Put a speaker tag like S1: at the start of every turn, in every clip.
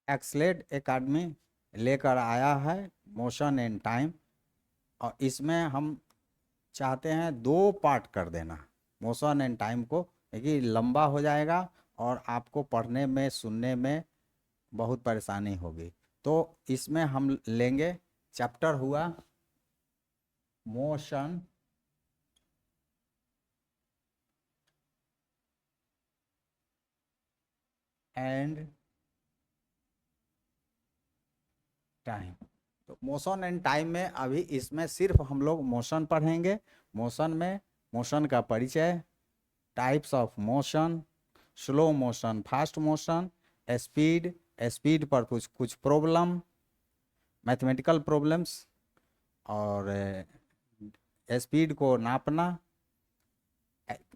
S1: एक्सलेट academy लेकर आया है मोशन एंड टाइम, और इसमें हम चाहते हैं 2 पार्ट कर देना मोशन एंड टाइम को, क्योंकि लंबा हो जाएगा और आपको पढ़ने में सुनने में बहुत परेशानी होगी। तो इसमें हम लेंगे, चैप्टर हुआ मोशन एंड टाइम। तो मोशन एंड टाइम में अभी इसमें सिर्फ हम लोग मोशन पढ़ेंगे। मोशन में मोशन का परिचय, types of motion, slow motion, fast motion, speed, speed पर कुछ कुछ प्रॉब्लम, मैथमेटिकल प्रॉब्लम्स, और स्पीड को नापना,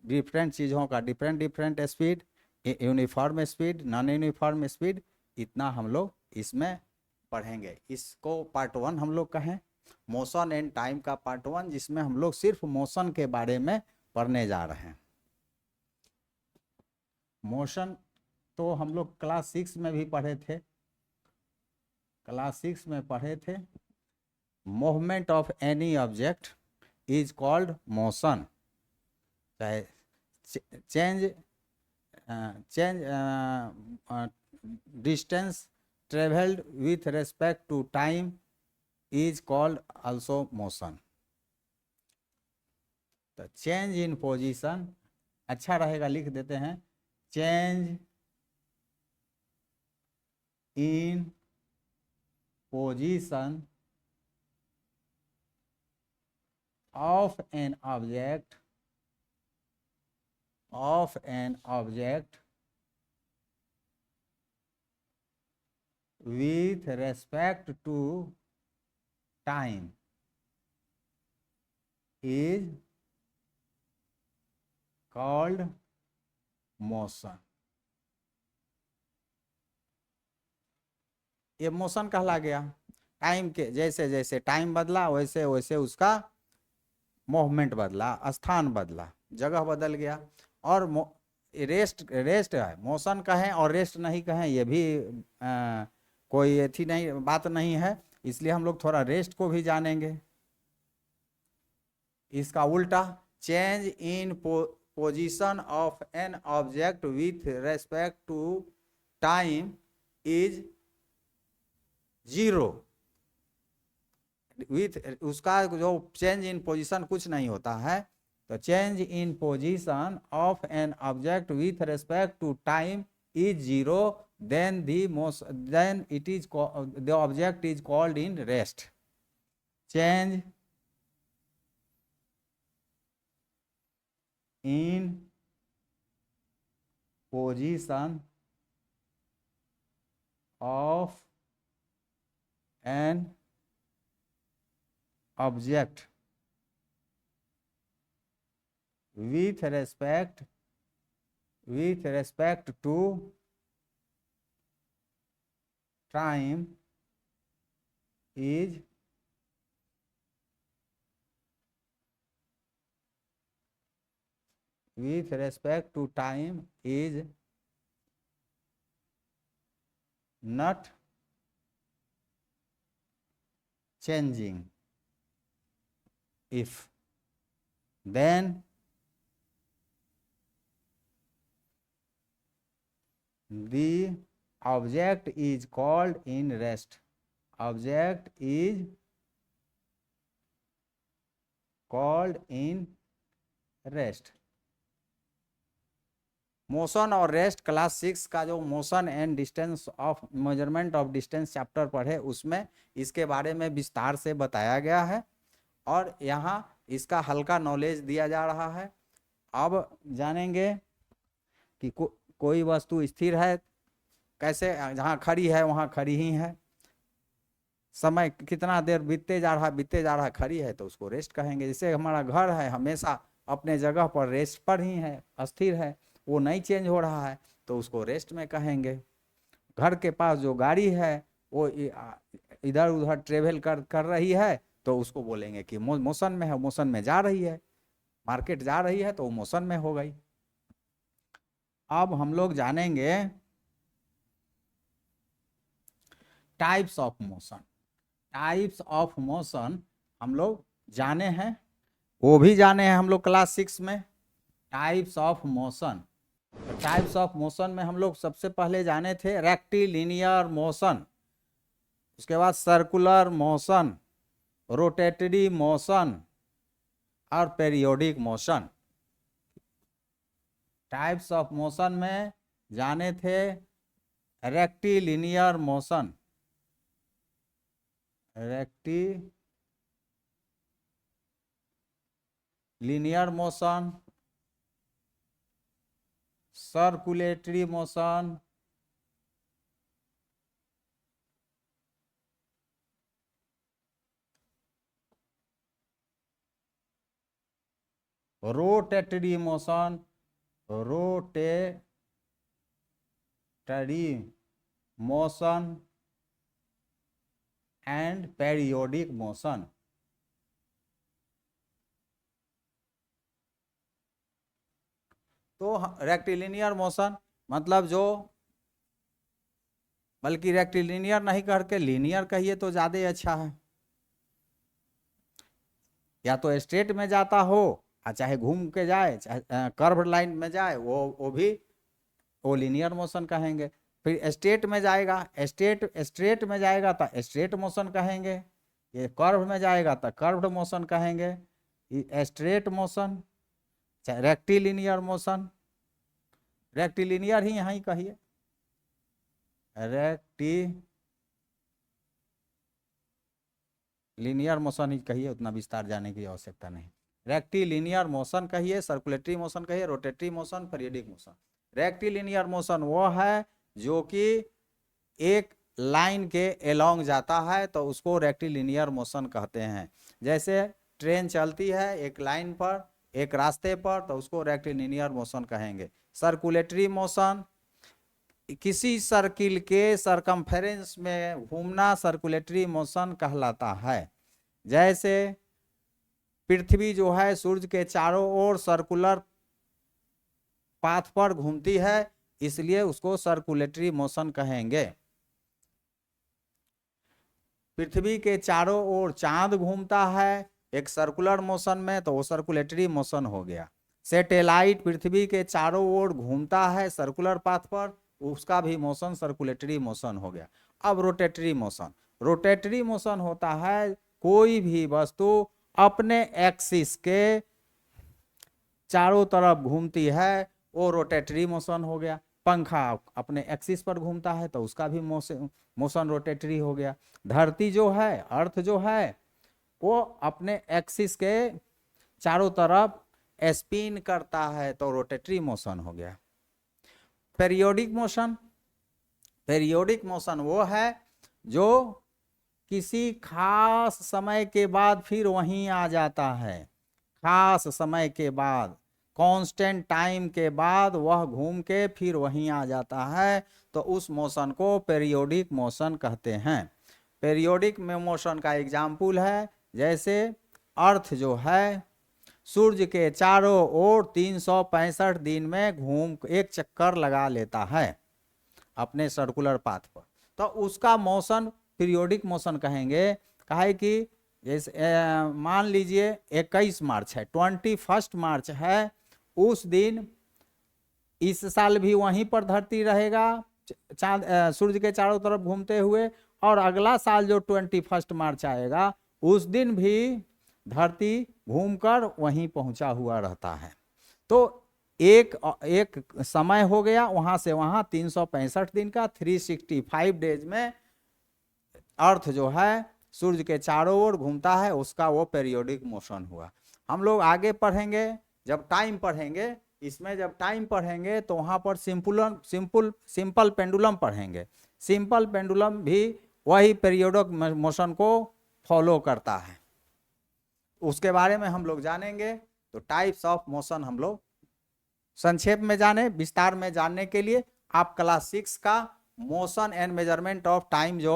S1: डिफरेंट चीज़ों का different different speed, uniform speed, non uniform speed, इतना हम लोग इसमें पढ़ेंगे। इसको पार्ट 1 हम लोग कहें, मोशन एंड टाइम का पार्ट 1, जिसमें हम लोग सिर्फ मोशन के बारे में पढ़ने जा रहे हैं। मोशन तो हम लोग क्लास 6 में भी पढ़े थे, क्लास 6 में पढ़े थे। Movement of any object is called motion, चाहे change distance travelled with respect to time is called also motion. तो चेंज इन पोजीशन, अच्छा रहेगा लिख देते हैं, change in position of an object with respect to time is called motion। ये motion कहला गया। टाइम के जैसे जैसे टाइम बदला वैसे वैसे उसका मूवमेंट बदला, स्थान बदला, जगह बदल गया। और रेस्ट है, मोशन कहें और रेस्ट नहीं कहें ये भी कोई ऐसी नहीं बात नहीं है, इसलिए हम लोग थोड़ा रेस्ट को भी जानेंगे। इसका उल्टा, change in position of an object with respect to time is zero. With उसका जो चेंज इन पोजीशन कुछ नहीं होता है, तो change in position of an object with respect to time is zero, then it is the object is called in rest। change in position of an object with respect to time is not changing if then the object is called in rest। object is called in rest। Motion और rest class 6 का जो motion and distance of measurement of distance chapter पढ़े उसमें इसके बारे में विस्तार से बताया गया है, और यहाँ इसका हल्का नॉलेज दिया जा रहा है। अब जानेंगे कि कोई वस्तु स्थिर है कैसे, जहाँ खड़ी है वहाँ खड़ी ही है, समय कितना देर बीतते जा रहा खड़ी है तो उसको रेस्ट कहेंगे। जैसे हमारा घर है हमेशा अपने जगह पर रेस्ट पर ही है, अस्थिर है, वो नहीं चेंज हो रहा है तो उसको रेस्ट में कहेंगे। घर के पास जो गाड़ी है वो इधर उधर ट्रेवल कर रही है तो उसको बोलेंगे कि मोशन में है, मोशन में जा रही है, मार्केट जा रही है तो वो मोशन में हो गई। अब हम लोग जानेंगे types of motion, types of motion हम लोग जाने हैं, वो भी जाने हैं हम लोग क्लास 6 में। Types of motion, types of motion में हम लोग सबसे पहले जाने थे रेक्टिलिनियर मोशन, उसके बाद सर्कुलर मोशन, रोटेटरी मोशन और periodic motion. Types of motion में जाने थे rectilinear motion, rectilinear motion, circulatory motion, rotatory motion, rotatory motion and periodic motion. तो रेक्टिलिनियर मोशन मतलब जो, बल्कि रेक्टिलिनियर नहीं करके लीनियर कहिए तो ज़्यादा अच्छा है, या तो स्ट्रेट में जाता हो चाहे घूम के जाए, चाहे कर्व लाइन में जाए, वो भी वो लीनियर मोशन कहेंगे। फिर स्ट्रेट में जाएगा, स्ट्रेट में जाएगा तो स्ट्रेट मोशन कहेंगे, ये कर्व में जाएगा तो कर्व्ड मोशन कहेंगे, ये स्ट्रेट मोशन, चाहे रेक्टिलिनियर मोशन, रेक्टिलिनियर ही यहाँ ही कहिए, रेक्टिलिनियर मोशन ही कहिए, उतना विस्तार जाने की आवश्यकता नहीं। रेक्टिलिनियर मोशन कहिए, सर्कुलेटरी मोशन कहिए, rotatory motion, periodic motion. Rectilinear motion वो है जो कि एक लाइन के एलोंग जाता है तो उसको रेक्टिलिनियर मोशन कहते हैं। जैसे ट्रेन चलती है एक लाइन पर, एक रास्ते पर, तो उसको रेक्टिलिनियर मोशन कहेंगे। सर्कुलेटरी मोशन, किसी सर्किल के सरकमफेरेंस में घूमना सर्कुलेटरी मोशन कहलाता है। जैसे पृथ्वी जो है सूर्य के चारों ओर सर्कुलर पाथ पर घूमती है, इसलिए उसको सर्कुलेटरी मोशन कहेंगे। पृथ्वी के चारों ओर चांद घूमता है एक सर्कुलर मोशन में, तो वो सर्कुलेटरी मोशन हो गया। सैटेलाइट पृथ्वी के चारों ओर घूमता है सर्कुलर पाथ पर, उसका भी मोशन सर्कुलेटरी मोशन हो गया। अब रोटेटरी मोशन, रोटेटरी मोशन होता है कोई भी वस्तु अपने एक्सिस के चारों तरफ घूमती है, वो रोटेटरी मोशन हो गया। पंखा अपने एक्सिस पर घूमता है तो उसका भी मोशन रोटेटरी हो गया। धरती जो है, अर्थ जो है, वो अपने एक्सिस के चारों तरफ स्पिन करता है तो रोटेटरी मोशन हो गया। पेरियोडिक मोशन, पेरियोडिक मोशन वो है जो किसी खास समय के बाद फिर वहीं आ जाता है, खास समय के बाद, कांस्टेंट टाइम के बाद वह घूम के फिर वहीं आ जाता है, तो उस मोशन को पेरियोडिक मोशन कहते हैं। पेरियोडिक में मोशन का एग्जाम्पल है, जैसे अर्थ जो है सूर्य के चारों ओर 365 दिन में घूम एक चक्कर लगा लेता है अपने सर्कुलर पाथ पर, तो उसका मोशन पीरियोडिक मोशन कहेंगे। काहे कि जैसे मान लीजिए 21 मार्च है, 21 मार्च है, उस दिन इस साल भी वहीं पर धरती रहेगा चांद सूर्य के चारों तरफ घूमते हुए, और अगला साल जो 21 मार्च आएगा उस दिन भी धरती घूमकर वहीं पहुंचा हुआ रहता है। तो एक समय हो गया वहां से वहां 365 दिन का, 365 डेज में अर्थ जो है सूर्य के चारों ओर घूमता है, उसका वो पेरियोडिक मोशन हुआ। हम लोग आगे पढ़ेंगे, जब टाइम पढ़ेंगे, इसमें जब टाइम पढ़ेंगे तो वहाँ पर सिंपल पेंडुलम पढ़ेंगे। सिंपल पेंडुलम भी वही पेरियोडिक मोशन को फॉलो करता है, उसके बारे में हम लोग जानेंगे। तो टाइप्स ऑफ मोशन हम लोग संक्षेप में जाने, विस्तार में जानने के लिए आप क्लास 6 का motion and measurement of time जो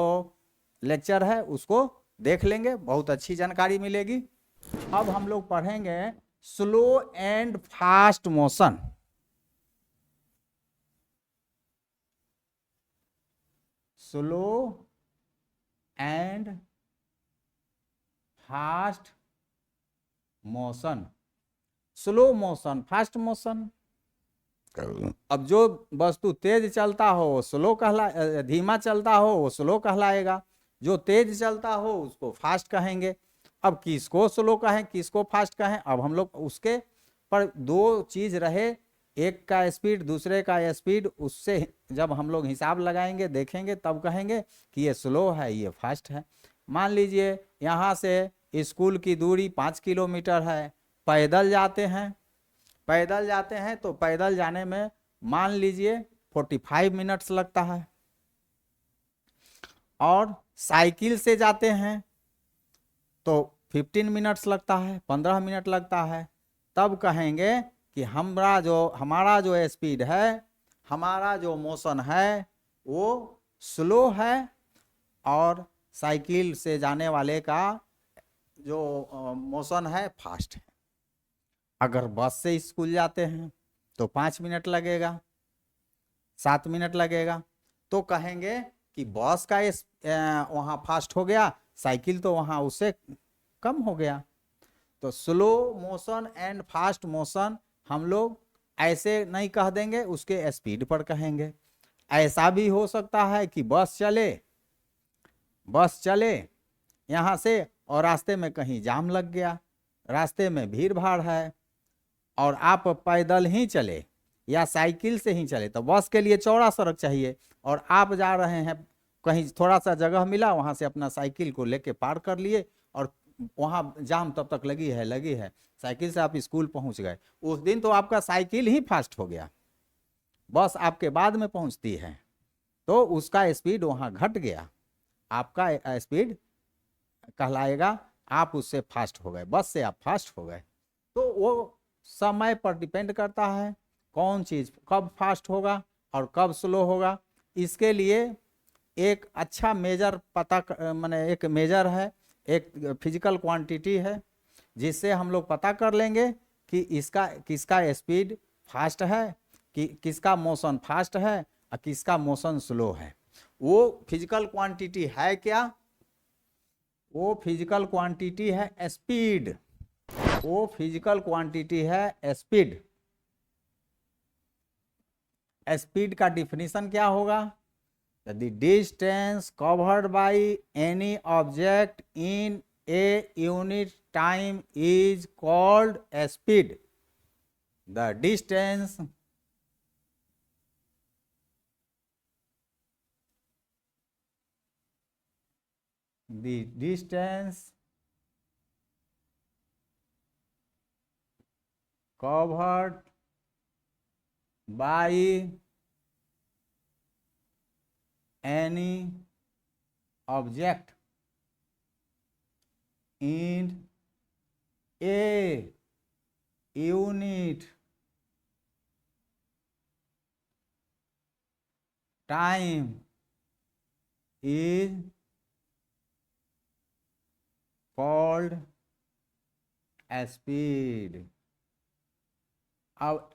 S1: लेक्चर है उसको देख लेंगे, बहुत अच्छी जानकारी मिलेगी। अब हम लोग पढ़ेंगे slow and fast motion. Slow and fast motion, slow motion, fast motion. अब जो वस्तु तेज चलता हो वो स्लो धीमा चलता हो वो स्लो कहलाएगा, जो तेज चलता हो उसको फास्ट कहेंगे। अब किसको स्लो कहें किसको फास्ट कहें, अब हम लोग उसके पर दो चीज रहे, एक का स्पीड दूसरे का स्पीड, उससे जब हम लोग हिसाब लगाएंगे देखेंगे तब कहेंगे कि ये स्लो है ये फास्ट है। मान लीजिए यहाँ से स्कूल की दूरी 5 किलोमीटर है, पैदल जाते हैं तो पैदल जाने में मान लीजिए 45 मिनट्स लगता है, और साइकिल से जाते हैं तो 15 मिनट्स लगता है, 15 मिनट लगता है। तब कहेंगे कि हमारा जो स्पीड है, हमारा जो मोशन है वो स्लो है, और साइकिल से जाने वाले का जो मोशन है फास्ट है। अगर बस से स्कूल जाते हैं तो 5 मिनट लगेगा, 7 मिनट लगेगा, तो कहेंगे कि बस का वहाँ फास्ट हो गया, साइकिल तो वहाँ उससे कम हो गया। तो slow motion and fast motion हम लोग ऐसे नहीं कह देंगे, उसके स्पीड पर कहेंगे। ऐसा भी हो सकता है कि बस चले यहाँ से और रास्ते में कहीं जाम लग गया, रास्ते में भीड़ भाड़ है, और आप पैदल ही चले या साइकिल से ही चले, तो बस के लिए चौड़ा सड़क चाहिए, और आप जा रहे हैं कहीं थोड़ा सा जगह मिला वहां से अपना साइकिल को लेके पार कर लिए, और वहां जाम तब तक लगी है, साइकिल से आप स्कूल पहुंच गए। उस दिन तो आपका साइकिल ही फास्ट हो गया, बस आपके बाद में पहुंचती है तो उसका स्पीड वहां घट गया, आपका स्पीड कहलाएगा आप उससे फास्ट हो गए, बस से आप फास्ट हो गए। तो वो समय पर डिपेंड करता है कौन चीज कब फास्ट होगा और कब स्लो होगा। इसके लिए एक अच्छा मेजर माने एक मेजर है, एक फिजिकल क्वांटिटी है, जिससे हम लोग पता कर लेंगे कि किसका स्पीड फास्ट है, कि किसका मोशन फास्ट है और किसका मोशन स्लो है। वो फिजिकल क्वांटिटी है क्या? वो फिजिकल क्वांटिटी है स्पीड, वो फिजिकल क्वांटिटी है स्पीड। स्पीड का डिफिनीशन क्या होगा? The distance covered by any object in a unit time is called speed. The distance covered by any object in a unit time is called speed. अब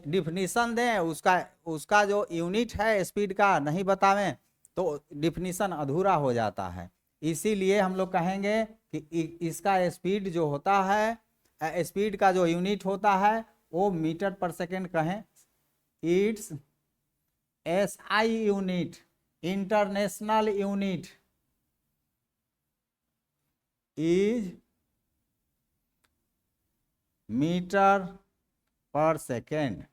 S1: definition दें उसका जो unit है speed का नहीं बतावें तो डिफिनीशन अधूरा हो जाता है। इसीलिए हम लोग कहेंगे कि इसका स्पीड जो होता है, स्पीड का जो यूनिट होता है वो मीटर पर सेकेंड कहें। It's SI unit, international unit is metre per second.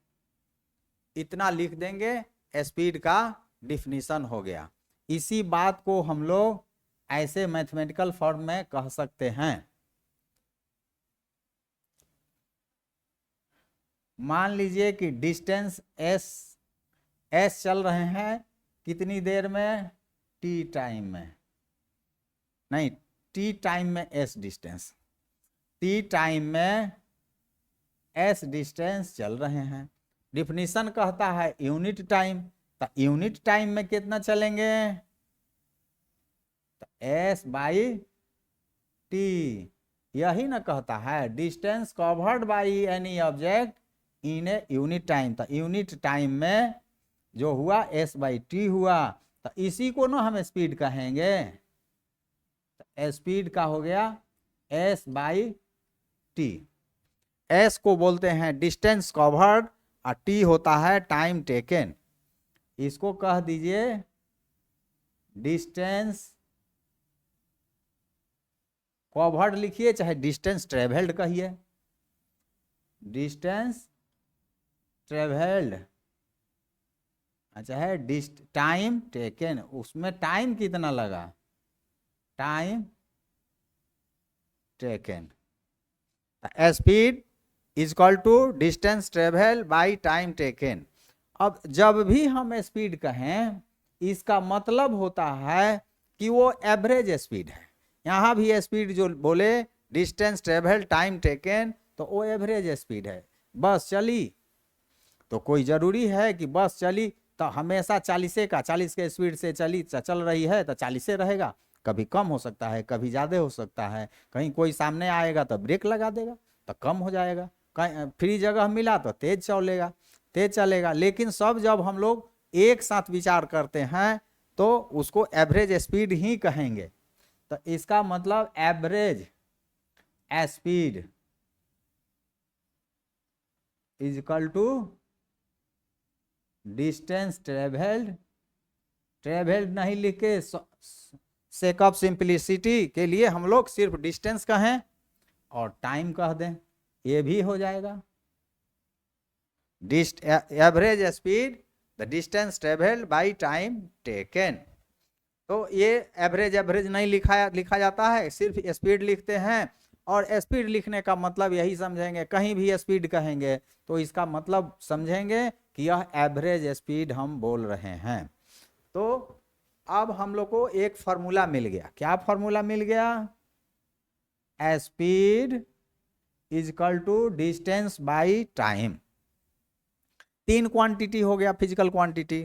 S1: इतना लिख देंगे, स्पीड का डिफिनीशन हो गया। इसी बात को हम लोग ऐसे मैथमेटिकल फॉर्म में कह सकते हैं। मान लीजिए कि डिस्टेंस s चल रहे हैं कितनी देर में? t टाइम में, नहीं t टाइम में s डिस्टेंस, t टाइम में s डिस्टेंस चल रहे हैं। डिफिनीशन कहता है यूनिट टाइम, तो यूनिट टाइम में कितना चलेंगे? तो s बाई t, यही ना कहता है distance covered by any object in a unit time. तो यूनिट टाइम में जो हुआ s बाई t हुआ, तो इसी को ना हम स्पीड कहेंगे। स्पीड का हो गया s बाई टी। s को बोलते हैं डिस्टेंस कवर्ड और t होता है टाइम टेकन। इसको कह दीजिए डिस्टेंस कवर्ड लिखिए चाहे डिस्टेंस ट्रेवल्ड कहिए, डिस्टेंस ट्रेवल्ड। अच्छा है टाइम टेकन, उसमें टाइम कितना लगा, time taken. Speed is equal to distance travel by time taken. अब जब भी हम स्पीड कहें इसका मतलब होता है कि वो एवरेज स्पीड है। यहाँ भी स्पीड जो बोले डिस्टेंस ट्रेवल टाइम टेकन तो वो एवरेज स्पीड है। बस चली तो कोई जरूरी है कि बस चली तो हमेशा 40 के स्पीड से चल रही है तो 40 रहेगा, कभी कम हो सकता है कभी ज़्यादा हो सकता है। कहीं कोई सामने आएगा तो ब्रेक लगा देगा तो कम हो जाएगा, कहीं फ्री जगह मिला तो तेज चलेगा। लेकिन सब जब हम लोग एक साथ विचार करते हैं तो उसको एवरेज स्पीड ही कहेंगे। तो इसका मतलब average speed is equal to distance travelled नहीं लिख के सेक ऑफ सिंपलिसिटी के लिए हम लोग सिर्फ डिस्टेंस कहें और टाइम कह दें, ये भी हो जाएगा। Average speed the distance travelled by time taken. तो ये एवरेज नहीं लिखा जाता है, सिर्फ स्पीड लिखते हैं। और स्पीड लिखने का मतलब यही समझेंगे, कहीं भी स्पीड कहेंगे तो इसका मतलब समझेंगे कि यह एवरेज स्पीड हम बोल रहे हैं। तो अब हम लोग को एक फॉर्मूला मिल गया। क्या फॉर्मूला मिल गया, speed is equal to distance by time. 3 quantity हो गया फिजिकल क्वांटिटी,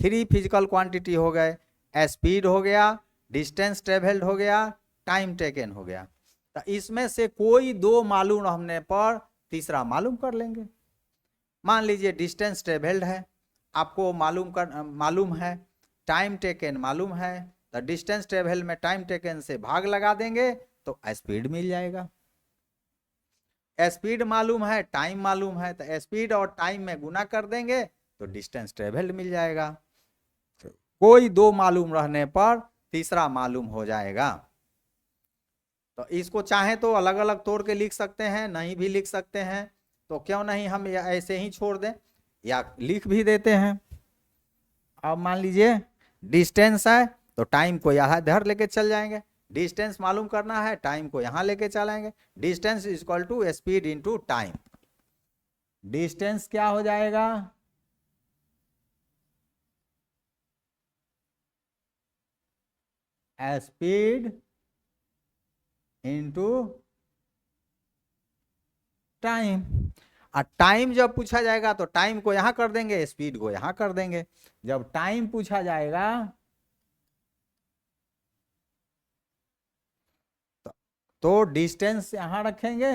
S1: 3 फिजिकल क्वांटिटी हो गए, स्पीड हो गया, डिस्टेंस ट्रेवल्ड हो गया, टाइम टेकन हो गया। तो इसमें से कोई 2 मालूम होने पर तीसरा मालूम कर लेंगे। मान लीजिए डिस्टेंस ट्रेवल्ड है आपको मालूम है, टाइम टेकन मालूम है, तो डिस्टेंस ट्रेवल में टाइम टेकन से भाग लगा देंगे तो स्पीड मिल जाएगा। स्पीड मालूम है टाइम मालूम है तो स्पीड और टाइम में गुना कर देंगे तो डिस्टेंस ट्रेवल्ड मिल जाएगा। कोई 2 मालूम रहने पर तीसरा मालूम हो जाएगा। तो इसको चाहे तो अलग अलग तोड़ के लिख सकते हैं, नहीं भी लिख सकते हैं, तो क्यों नहीं हम ऐसे ही छोड़ दें या लिख भी देते हैं। अब मान लीजिए डिस्टेंस है तो टाइम को यहाँ इधर लेके चल जाएंगे, डिस्टेंस मालूम करना है टाइम को यहाँ लेके चलाएंगे। Distance is equal to speed into time. Distance क्या हो जाएगा, स्पीड इनटू टाइम। और टाइम जब पूछा जाएगा तो टाइम को यहां कर देंगे, स्पीड को यहां कर देंगे। जब टाइम पूछा जाएगा तो डिस्टेंस यहां रखेंगे,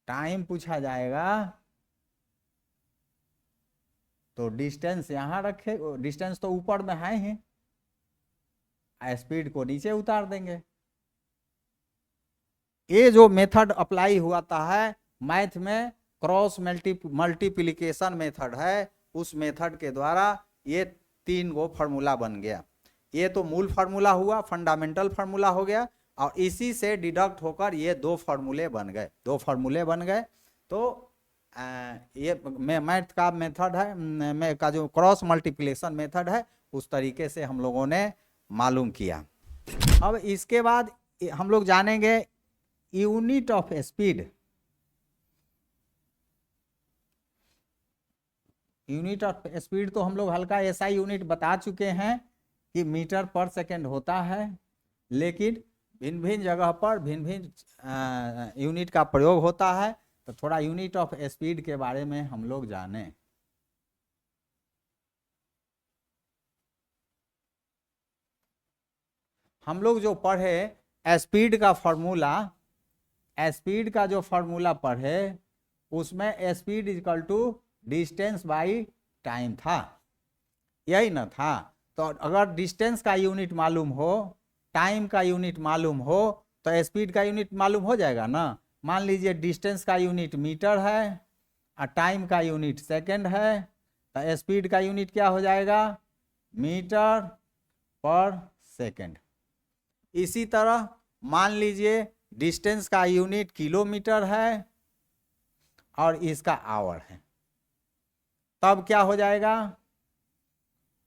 S1: टाइम पूछा जाएगा तो डिस्टेंस यहां रखे, डिस्टेंस तो ऊपर में है ही, स्पीड को नीचे उतार देंगे। ये जो मेथड अप्लाई हुआ है मैथ में, क्रॉस मल्टीप्लिकेशन मेथड है, उस मेथड के द्वारा ये 3 गो फार्मूला बन गया। ये तो मूल फार्मूला हुआ, फंडामेंटल फार्मूला हो गया, और इसी से डिडक्ट होकर ये 2 फार्मूले बन गए। तो ये मैथ का मेथड है, का जो क्रॉस मल्टीप्लिकेशन मेथड है उस तरीके से हम लोगों ने मालूम किया। अब इसके बाद हम लोग जानेंगे unit of speed. Unit of speed तो हम लोग हल्का ऐसा यूनिट बता चुके हैं कि मीटर पर सेकेंड होता है, लेकिन भिन्न भिन्न जगह पर भिन्न भिन्न यूनिट का प्रयोग होता है। तो थोड़ा यूनिट ऑफ स्पीड के बारे में हम लोग जाने। हम लोग जो पढ़े स्पीड का फॉर्मूला, स्पीड का जो फॉर्मूला पढ़े उसमें speed equal to distance by time था। यही ना था। तो अगर डिस्टेंस का यूनिट मालूम हो, टाइम का यूनिट मालूम हो, तो स्पीड का यूनिट मालूम हो जाएगा ना। मान लीजिए डिस्टेंस का यूनिट मीटर है और टाइम का यूनिट सेकंड है, तो स्पीड का यूनिट क्या हो जाएगा, मीटर पर सेकंड। इसी तरह मान लीजिए डिस्टेंस का यूनिट किलोमीटर है और इसका आवर है, तब क्या हो जाएगा,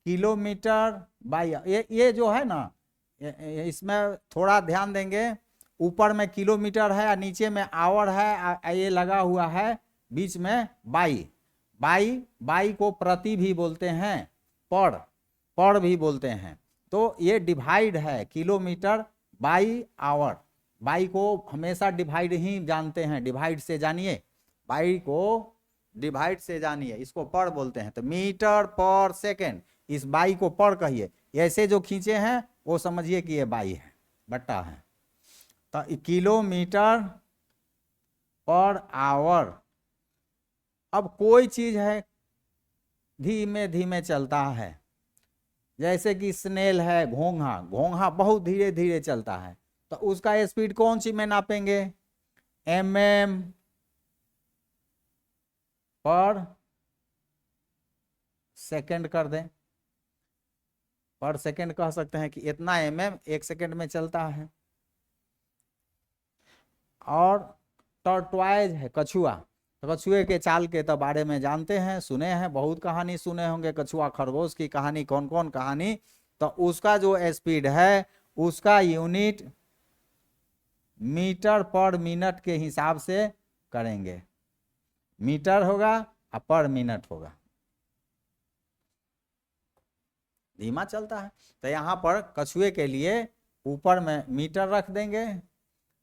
S1: किलोमीटर बाई, ये जो है ना, इसमें थोड़ा ध्यान देंगे, ऊपर में किलोमीटर है और नीचे में आवर है, ये लगा हुआ है बीच में बाई। बाई बाई को प्रति भी बोलते हैं, पर भी बोलते हैं। तो ये डिवाइड है, किलोमीटर बाई आवर। बाई को हमेशा डिवाइड ही जानते हैं, डिवाइड से जानिए, बाई को डिवाइड से जानिए, इसको पर बोलते हैं। तो मीटर पर सेकेंड, इस बाई को पर कहिए, ऐसे जो खींचे हैं वो समझिए कि ये बाई है, बट्टा है। तो किलोमीटर पर आवर। अब कोई चीज है धीमे धीमे चलता है, जैसे कि स्नेल है, घोंघा, घोंघा बहुत धीरे धीरे चलता है, तो उसका स्पीड कौन सी में नापेंगे, mm पर सेकंड कर दें, पर सेकंड कह सकते हैं कि इतना mm एक सेकंड में चलता है। और टॉर्टवाइज है, कछुआ, तो कछुए के चाल के तो बारे में जानते हैं, सुने हैं, बहुत कहानी सुने होंगे, कछुआ खरगोश की कहानी, कौन कौन कहानी। तो उसका जो स्पीड है उसका यूनिट मीटर पर मिनट के हिसाब से करेंगे, मीटर होगा और पर मिनट होगा, धीमा चलता है। तो यहाँ पर कछुए के लिए ऊपर में मीटर रख देंगे,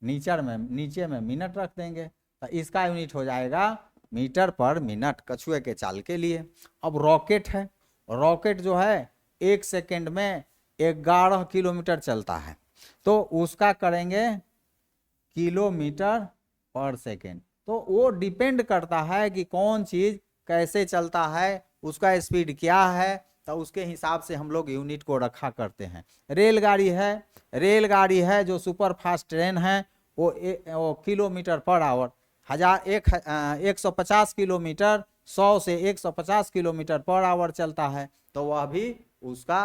S1: नीचे में मिनट रख देंगे, तो इसका यूनिट हो जाएगा मीटर पर मिनट कछुए के चाल के लिए। अब रॉकेट है, रॉकेट जो है 1 सेकंड में 11 किलोमीटर चलता है, तो उसका करेंगे किलोमीटर पर सेकंड। तो वो डिपेंड करता है कि कौन चीज कैसे चलता है, उसका स्पीड क्या है, तो उसके हिसाब से हम लोग यूनिट को रखा करते हैं। रेलगाड़ी है जो सुपर फास्ट ट्रेन है, वो किलोमीटर पर आवर 150 किलोमीटर, 100 से 150 किलोमीटर पर आवर चलता है, तो वह भी उसका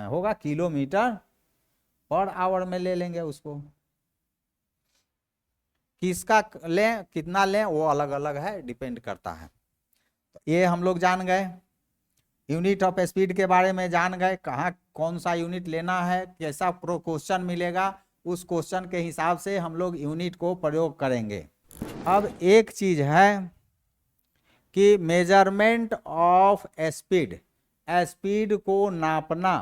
S1: होगा किलोमीटर पर आवर में ले लेंगे उसको। किसका लें, कितना लें, वो अलग अलग है, डिपेंड करता है। तो ये हम लोग जान गए, यूनिट ऑफ स्पीड के बारे में जान गए, कहाँ कौन सा यूनिट लेना है, कैसा क्वेश्चन मिलेगा, उस क्वेश्चन के हिसाब से हम लोग यूनिट को प्रयोग करेंगे। अब एक चीज है कि मेजरमेंट ऑफ स्पीड, स्पीड को नापना,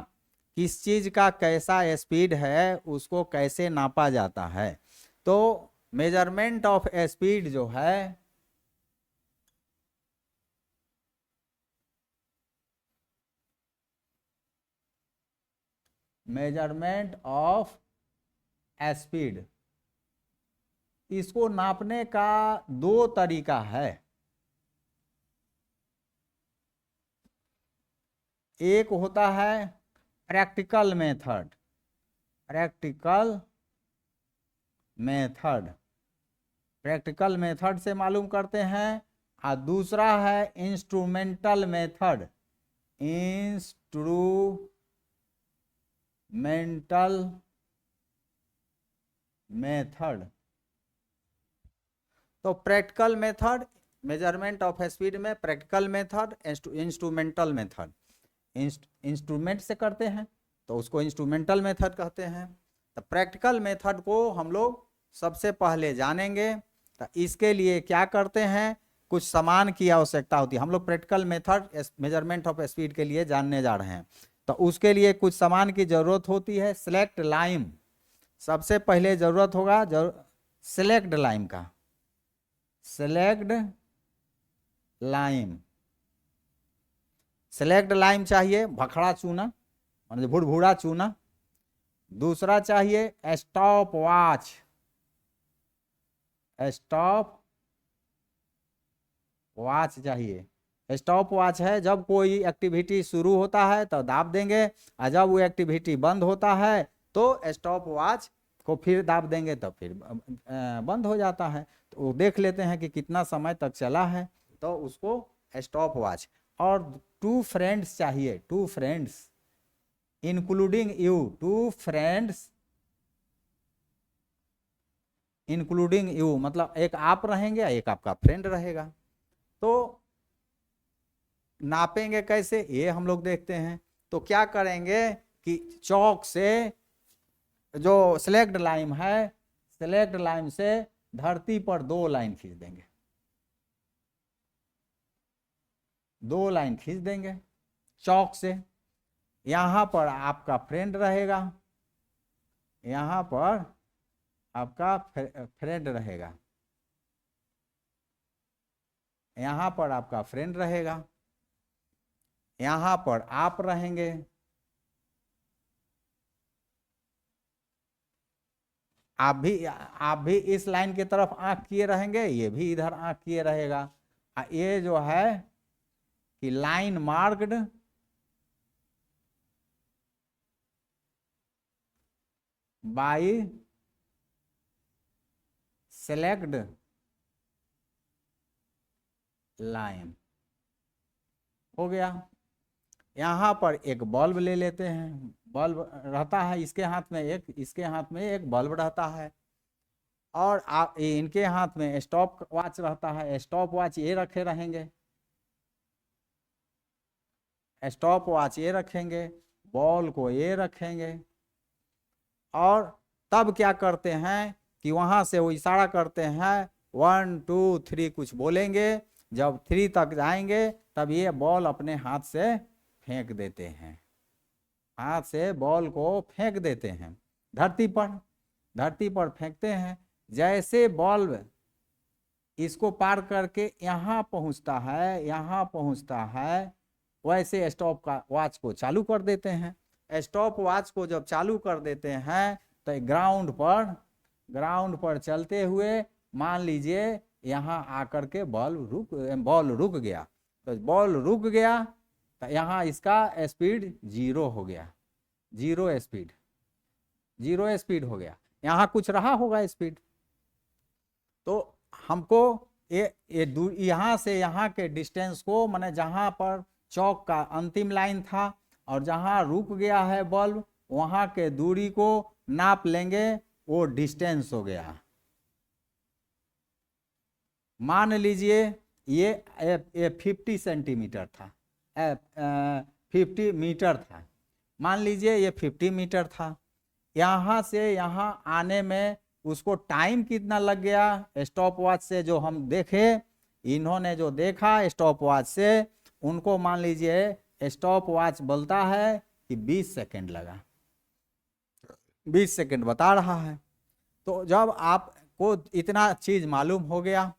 S1: किस चीज का कैसा स्पीड है उसको कैसे नापा जाता है। तो मेजरमेंट ऑफ स्पीड जो है, मेजरमेंट ऑफ स्पीड, इसको नापने का 2 तरीका है। एक होता है प्रैक्टिकल मेथड, प्रैक्टिकल मेथड से मालूम करते हैं, और दूसरा है इंस्ट्रूमेंटल मेथड। तो practical method, measurement of speed में practical method, instrumental method. Instrument से करते हैं तो उसको इंस्ट्रूमेंटल मेथड कहते हैं। तो प्रैक्टिकल मेथड को हम लोग सबसे पहले जानेंगे। तो इसके लिए क्या करते हैं, कुछ सामान की आवश्यकता होती है। हम लोग practical method measurement of speed के लिए जानने जा रहे हैं, तो उसके लिए कुछ सामान की जरूरत होती है। सिलेक्ट लाइम, सबसे पहले जरूरत होगा सिलेक्ट लाइम का, सिलेक्ट लाइम चाहिए, भखड़ा चूना मतलब भुरभुरा चूना। दूसरा चाहिए स्टॉप वॉच चाहिए, स्टॉप वॉच है जब कोई एक्टिविटी शुरू होता है तो दाब देंगे, और जब वो एक्टिविटी बंद होता है तो स्टॉप वॉच को फिर दाब देंगे तो फिर बंद हो जाता है। तो वो देख लेते हैं कि कितना समय तक चला है, तो उसको स्टॉप वॉच। और 2 फ्रेंड्स चाहिए, 2 friends including you, 2 friends including you, मतलब एक आप रहेंगे एक आपका फ्रेंड रहेगा। तो नापेंगे कैसे, ये हम लोग देखते हैं। तो क्या करेंगे कि चौक से जो सेलेक्ट लाइन है, सेलेक्ट लाइन से धरती पर 2 लाइन खींच देंगे, 2 लाइन खींच देंगे चौक से। यहां पर आपका फ्रेंड रहेगा, यहां पर आपका फ्रेंड रहेगा, यहां पर आपका फ्रेंड रहेगा, यहां पर आप रहेंगे, आप भी इस लाइन की तरफ आंख किए रहेंगे, ये भी इधर आंख किए रहेगा। ये जो है कि line marked by select line हो गया। यहां पर एक बल्ब ले लेते हैं, बल्ब रहता है इसके हाथ में एक, इसके हाथ में एक बल्ब रहता है, और आप इनके हाथ में स्टॉप वॉच रहता है। स्टॉप वॉच ये रखे रहेंगे, स्टॉप वॉच ये रखेंगे, बॉल को ये रखेंगे, और तब क्या करते हैं कि वहां से वो इशारा करते हैं 1 2 3 कुछ बोलेंगे। जब 3 तक जाएंगे तब ये बॉल अपने हाथ से फेंक देते हैं, हाथ से बॉल को फेंक देते हैं धरती पर, धरती पर फेंकते हैं। जैसे बॉल इसको पार करके यहाँ पहुँचता है, यहाँ पहुँचता है, वैसे स्टॉप का वॉच को चालू कर देते हैं। स्टॉप वॉच को जब चालू कर देते हैं तो ग्राउंड पर चलते हुए मान लीजिए यहाँ आकर के बॉल रुक गया, तो बॉल रुक गया तो यहाँ इसका स्पीड 0 हो गया, 0 स्पीड हो गया, यहाँ कुछ रहा होगा स्पीड। तो हमको ये यहाँ से यहाँ के डिस्टेंस को, माने जहाँ पर चौक का अंतिम लाइन था और जहाँ रुक गया है बल्ब, वहाँ के दूरी को नाप लेंगे, वो डिस्टेंस हो गया। मान लीजिए ये 50 सेंटीमीटर था, 50 मीटर था, मान लीजिए ये 50 मीटर था। यहाँ से यहाँ आने में उसको टाइम कितना लग गया, स्टॉप वॉच से जो हम देखे, इन्होंने जो देखा स्टॉप वॉच से, उनको मान लीजिए स्टॉप वॉच बोलता है कि 20 सेकंड लगा, 20 सेकंड बता रहा है। तो जब आपको इतना चीज मालूम हो गया,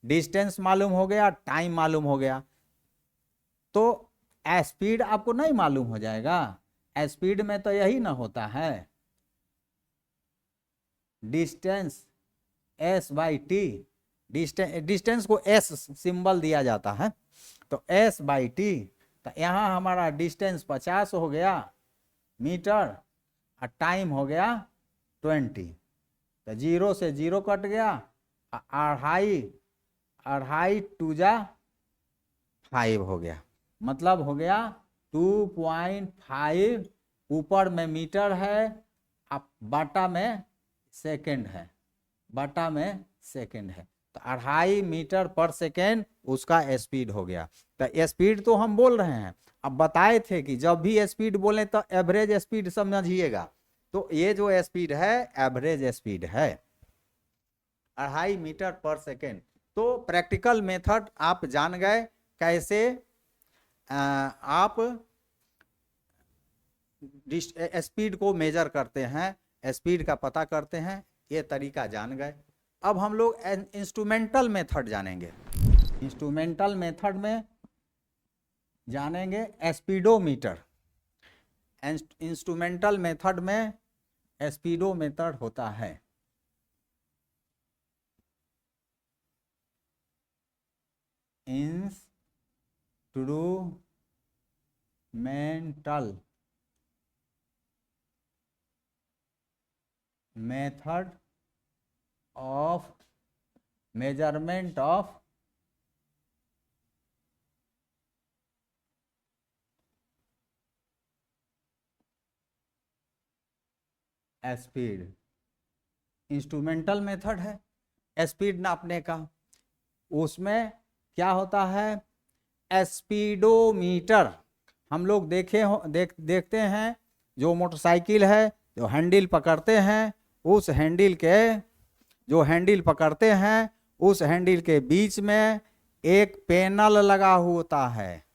S1: डिस्टेंस मालूम हो गया, टाइम मालूम हो गया, तो स्पीड आपको नहीं मालूम हो जाएगा। स्पीड में तो यही ना होता है, डिस्टेंस S/T, डिस्टेंस को S सिंबल दिया जाता है, तो S/T। तो यहाँ हमारा डिस्टेंस 50 हो गया मीटर और टाइम हो गया 20, तो 0 से 0 कट गया, 2.5 2 जा 5 हो गया, मतलब हो गया 2.5। ऊपर में मीटर है, अब बाटा में सेकंड है, बाटा में सेकंड है, तो 2.5 मीटर पर सेकंड उसका स्पीड हो गया। तो स्पीड तो हम बोल रहे हैं, अब बताए थे कि जब भी स्पीड बोले तो एवरेज स्पीड समझिएगा। तो ये जो स्पीड है एवरेज स्पीड है 2.5 मीटर पर सेकंड। तो प्रैक्टिकल मेथड आप जान गए कैसे आप स्पीड को मेजर करते हैं, स्पीड का पता करते हैं, ये तरीका जान गए। अब हम लोग इंस्ट्रूमेंटल मेथड जानेंगे। इंस्ट्रूमेंटल मेथड में जानेंगे स्पीडोमीटर। इंस्ट्रूमेंटल मेथड में स्पीडोमीटर होता है। Instrumental method of measurement of speed. Instrumental method है स्पीड नापने का। उसमें क्या होता है, स्पीडोमीटर। हम लोग देखते हैं, जो मोटरसाइकिल है जो हैंडल पकड़ते हैं, उस हैंडल के जो हैंडल पकड़ते हैं उस हैंडल के बीच में एक पैनल लगा होता है,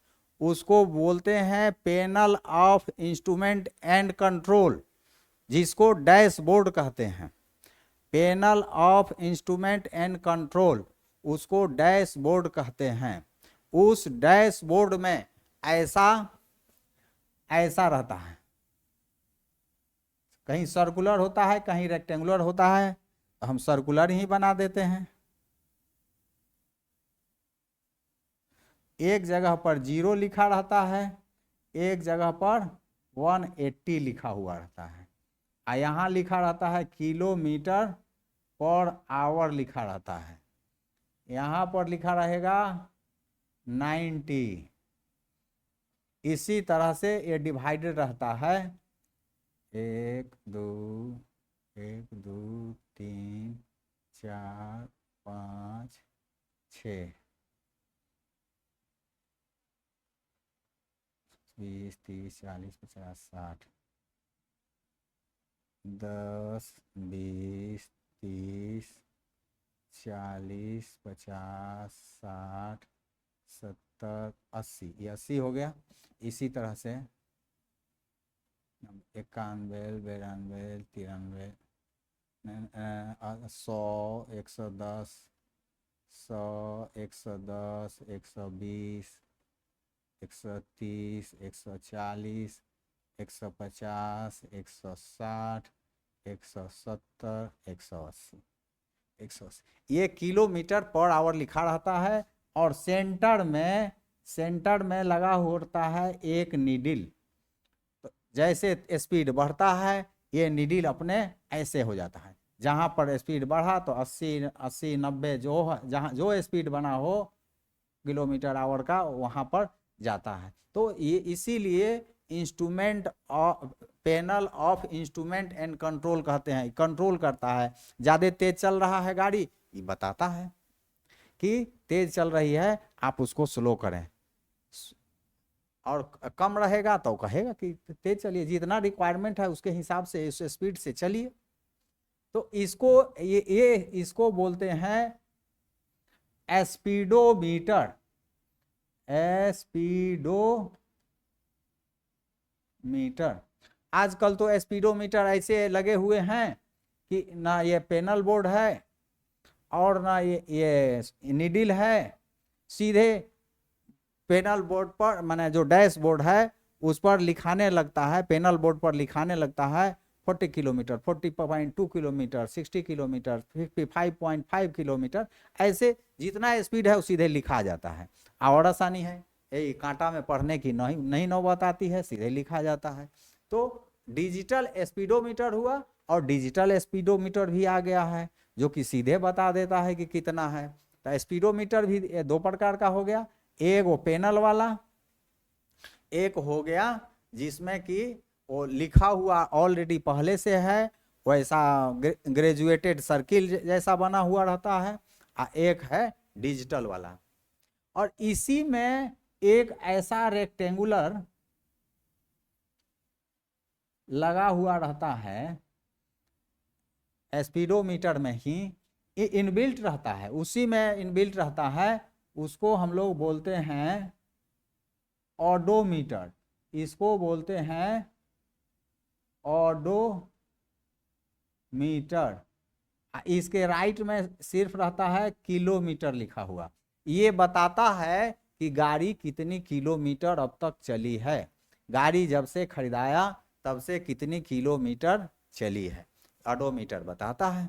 S1: उसको बोलते हैं panel of instrument and control, जिसको डैशबोर्ड कहते हैं। Panel of instrument and control, उसको डैशबोर्ड कहते हैं। उस डैशबोर्ड में ऐसा रहता है, कहीं सर्कुलर होता है कहीं रेक्टेंगुलर होता है, हम सर्कुलर ही बना देते हैं। एक जगह पर 0 लिखा रहता है, एक जगह पर 180 लिखा हुआ रहता है, और यहाँ लिखा रहता है किलोमीटर पर आवर लिखा रहता है, यहाँ पर लिखा रहेगा 90। इसी तरह से ये डिवाइडेड रहता है, 1 2 3 4 5 6 20 30 40 50 60 10 20 30 40 50 60 70 80, ये 80 हो गया। इसी तरह से 91 92 93 100 110 100 110 120 130 140 150 160 170 180 180, ये किलोमीटर पर आवर लिखा रहता है। और सेंटर में लगा होता है एक नीडल। तो जैसे स्पीड बढ़ता है ये नीडल अपने ऐसे हो जाता है, जहाँ पर स्पीड बढ़ा तो 80 90 जहाँ जो स्पीड बना हो किलोमीटर आवर का वहाँ पर जाता है। तो ये इसीलिए instrument panel of instrument and control कहते हैं, कंट्रोल करता है। ज़्यादा तेज चल रहा है गाड़ी, ये बताता है कि तेज चल रही है, आप उसको स्लो करें, और कम रहेगा तो कहेगा कि तेज चलिए, जितना रिक्वायरमेंट है उसके हिसाब से इस स्पीड से चलिए। तो इसको बोलते हैं स्पीडोमीटर। स्पीडोमीटर आजकल तो स्पीडोमीटर ऐसे लगे हुए हैं कि ना ये पैनल बोर्ड है और ना ये नीडल है, सीधे पैनल बोर्ड पर माने जो डैश बोर्ड है उस पर लिखाने लगता है, पैनल बोर्ड पर लिखाने लगता है 40 किलोमीटर, 40.2 किलोमीटर, 60 किलोमीटर, 55.5 किलोमीटर, ऐसे जितना स्पीड है वो सीधे लिखा जाता है। और आसानी है, यही कांटा में पढ़ने की नहीं नौबत आती है, सीधे लिखा जाता है। तो डिजिटल स्पीडोमीटर हुआ, और डिजिटल स्पीडोमीटर भी आ गया है जो कि सीधे बता देता है कि कितना है। तो स्पीडोमीटर भी 2 प्रकार का हो गया, एक वो पैनल वाला, एक हो गया जिसमें कि वो लिखा हुआ ऑलरेडी पहले से है, वैसा ग्रेजुएटेड सर्किल जैसा बना हुआ रहता है, और एक है डिजिटल वाला। और इसी में एक ऐसा रेक्टेंगुलर लगा हुआ रहता है स्पीडोमीटर में ही, ये इनबिल्ट रहता है, उसी में इनबिल्ट रहता है, उसको हम लोग बोलते हैं ऑडोमीटर। इसको बोलते हैं ऑडोमीटर। इसके राइट में सिर्फ रहता है किलोमीटर लिखा हुआ, ये बताता है कि गाड़ी कितनी किलोमीटर अब तक चली है, गाड़ी जब से खरीदाया तब से कितनी किलोमीटर चली है, ऑडोमीटर बताता है।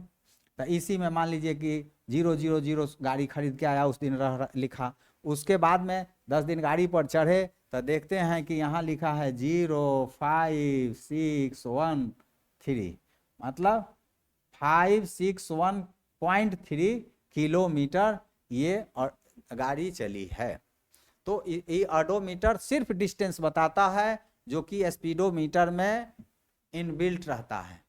S1: तो इसी में मान लीजिए कि 000 गाड़ी खरीद के आया उस दिन लिखा, उसके बाद में 10 दिन गाड़ी पर चढ़े तो देखते हैं कि यहाँ लिखा है 05613, मतलब 561.3 किलोमीटर ये गाड़ी चली है। तो ये ऑडोमीटर सिर्फ डिस्टेंस बताता है, जो कि स्पीडोमीटर में इनबिल्ट रहता है।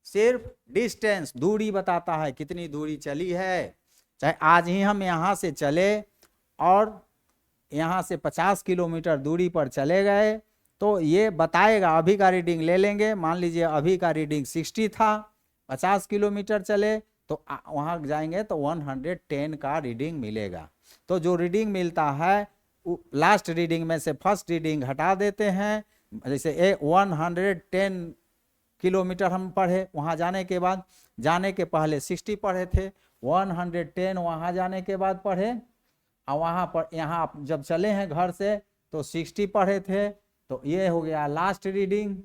S1: सिर्फ डिस्टेंस, दूरी बताता है, कितनी दूरी चली है। चाहे आज ही हम यहाँ से चले और यहाँ से 50 किलोमीटर दूरी पर चले गए तो ये बताएगा, अभी का रीडिंग ले लेंगे, मान लीजिए अभी का रीडिंग 60 था, 50 किलोमीटर चले तो वहाँ जाएंगे तो 110 का रीडिंग मिलेगा। तो जो रीडिंग मिलता है लास्ट रीडिंग में से फर्स्ट रीडिंग हटा देते हैं। जैसे 110 किलोमीटर हम पढ़े, वहाँ जाने के बाद, जाने के पहले 60 पढ़े थे, 110 वहाँ जाने के बाद पढ़े, और वहाँ पर यहाँ जब चले हैं घर से तो 60 पढ़े थे। तो ये हो गया लास्ट रीडिंग,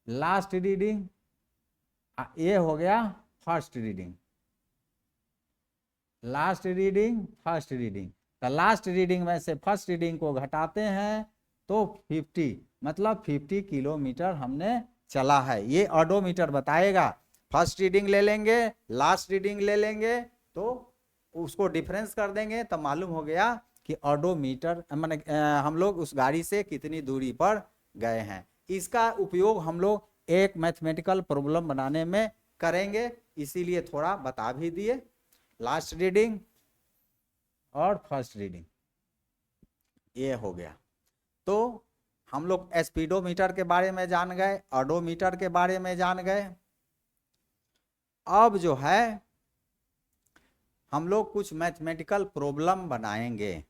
S1: लास्ट रीडिंग, ये हो गया first reading, last reading first reading. तो लास्ट रीडिंग में से फर्स्ट रीडिंग को घटाते हैं तो 50, मतलब 50 किलोमीटर हमने चला है। ये ऑडोमीटर बताएगा। फर्स्ट रीडिंग ले लेंगे, लास्ट रीडिंग ले लेंगे, तो उसको डिफरेंस कर देंगे तो मालूम हो गया कि ऑडोमीटर माने हम लोग उस गाड़ी से कितनी दूरी पर गए हैं। इसका उपयोग हम लोग एक मैथमेटिकल प्रॉब्लम बनाने में करेंगे, इसीलिए थोड़ा बता भी दिए। लास्ट रीडिंग और फर्स्ट रीडिंग ये हो गया। तो हम लोग स्पीडोमीटर के बारे में जान गए, ऑडोमीटर के बारे में जान गए। अब जो है हम लोग कुछ मैथमेटिकल प्रॉब्लम बनाएंगे।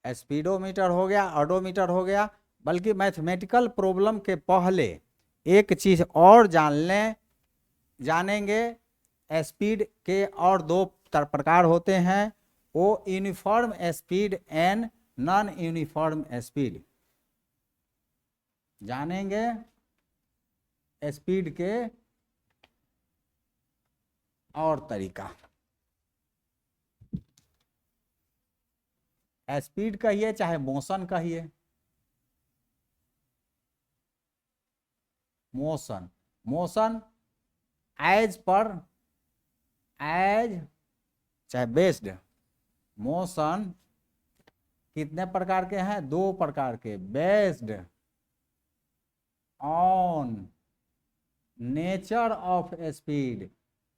S1: स्पीडोमीटर हो गया, ऑडोमीटर हो गया, बल्कि मैथमेटिकल प्रॉब्लम के पहले एक चीज और जानेंगे। स्पीड के और दो प्रकार होते हैं, वो uniform speed and non uniform speed. जानेंगे स्पीड के और तरीका। स्पीड कहिए चाहे मोशन कहिए, मोशन, मोशन एज चाहे बेस्ड, मोशन कितने प्रकार के हैं? 2 प्रकार के, based on nature of speed,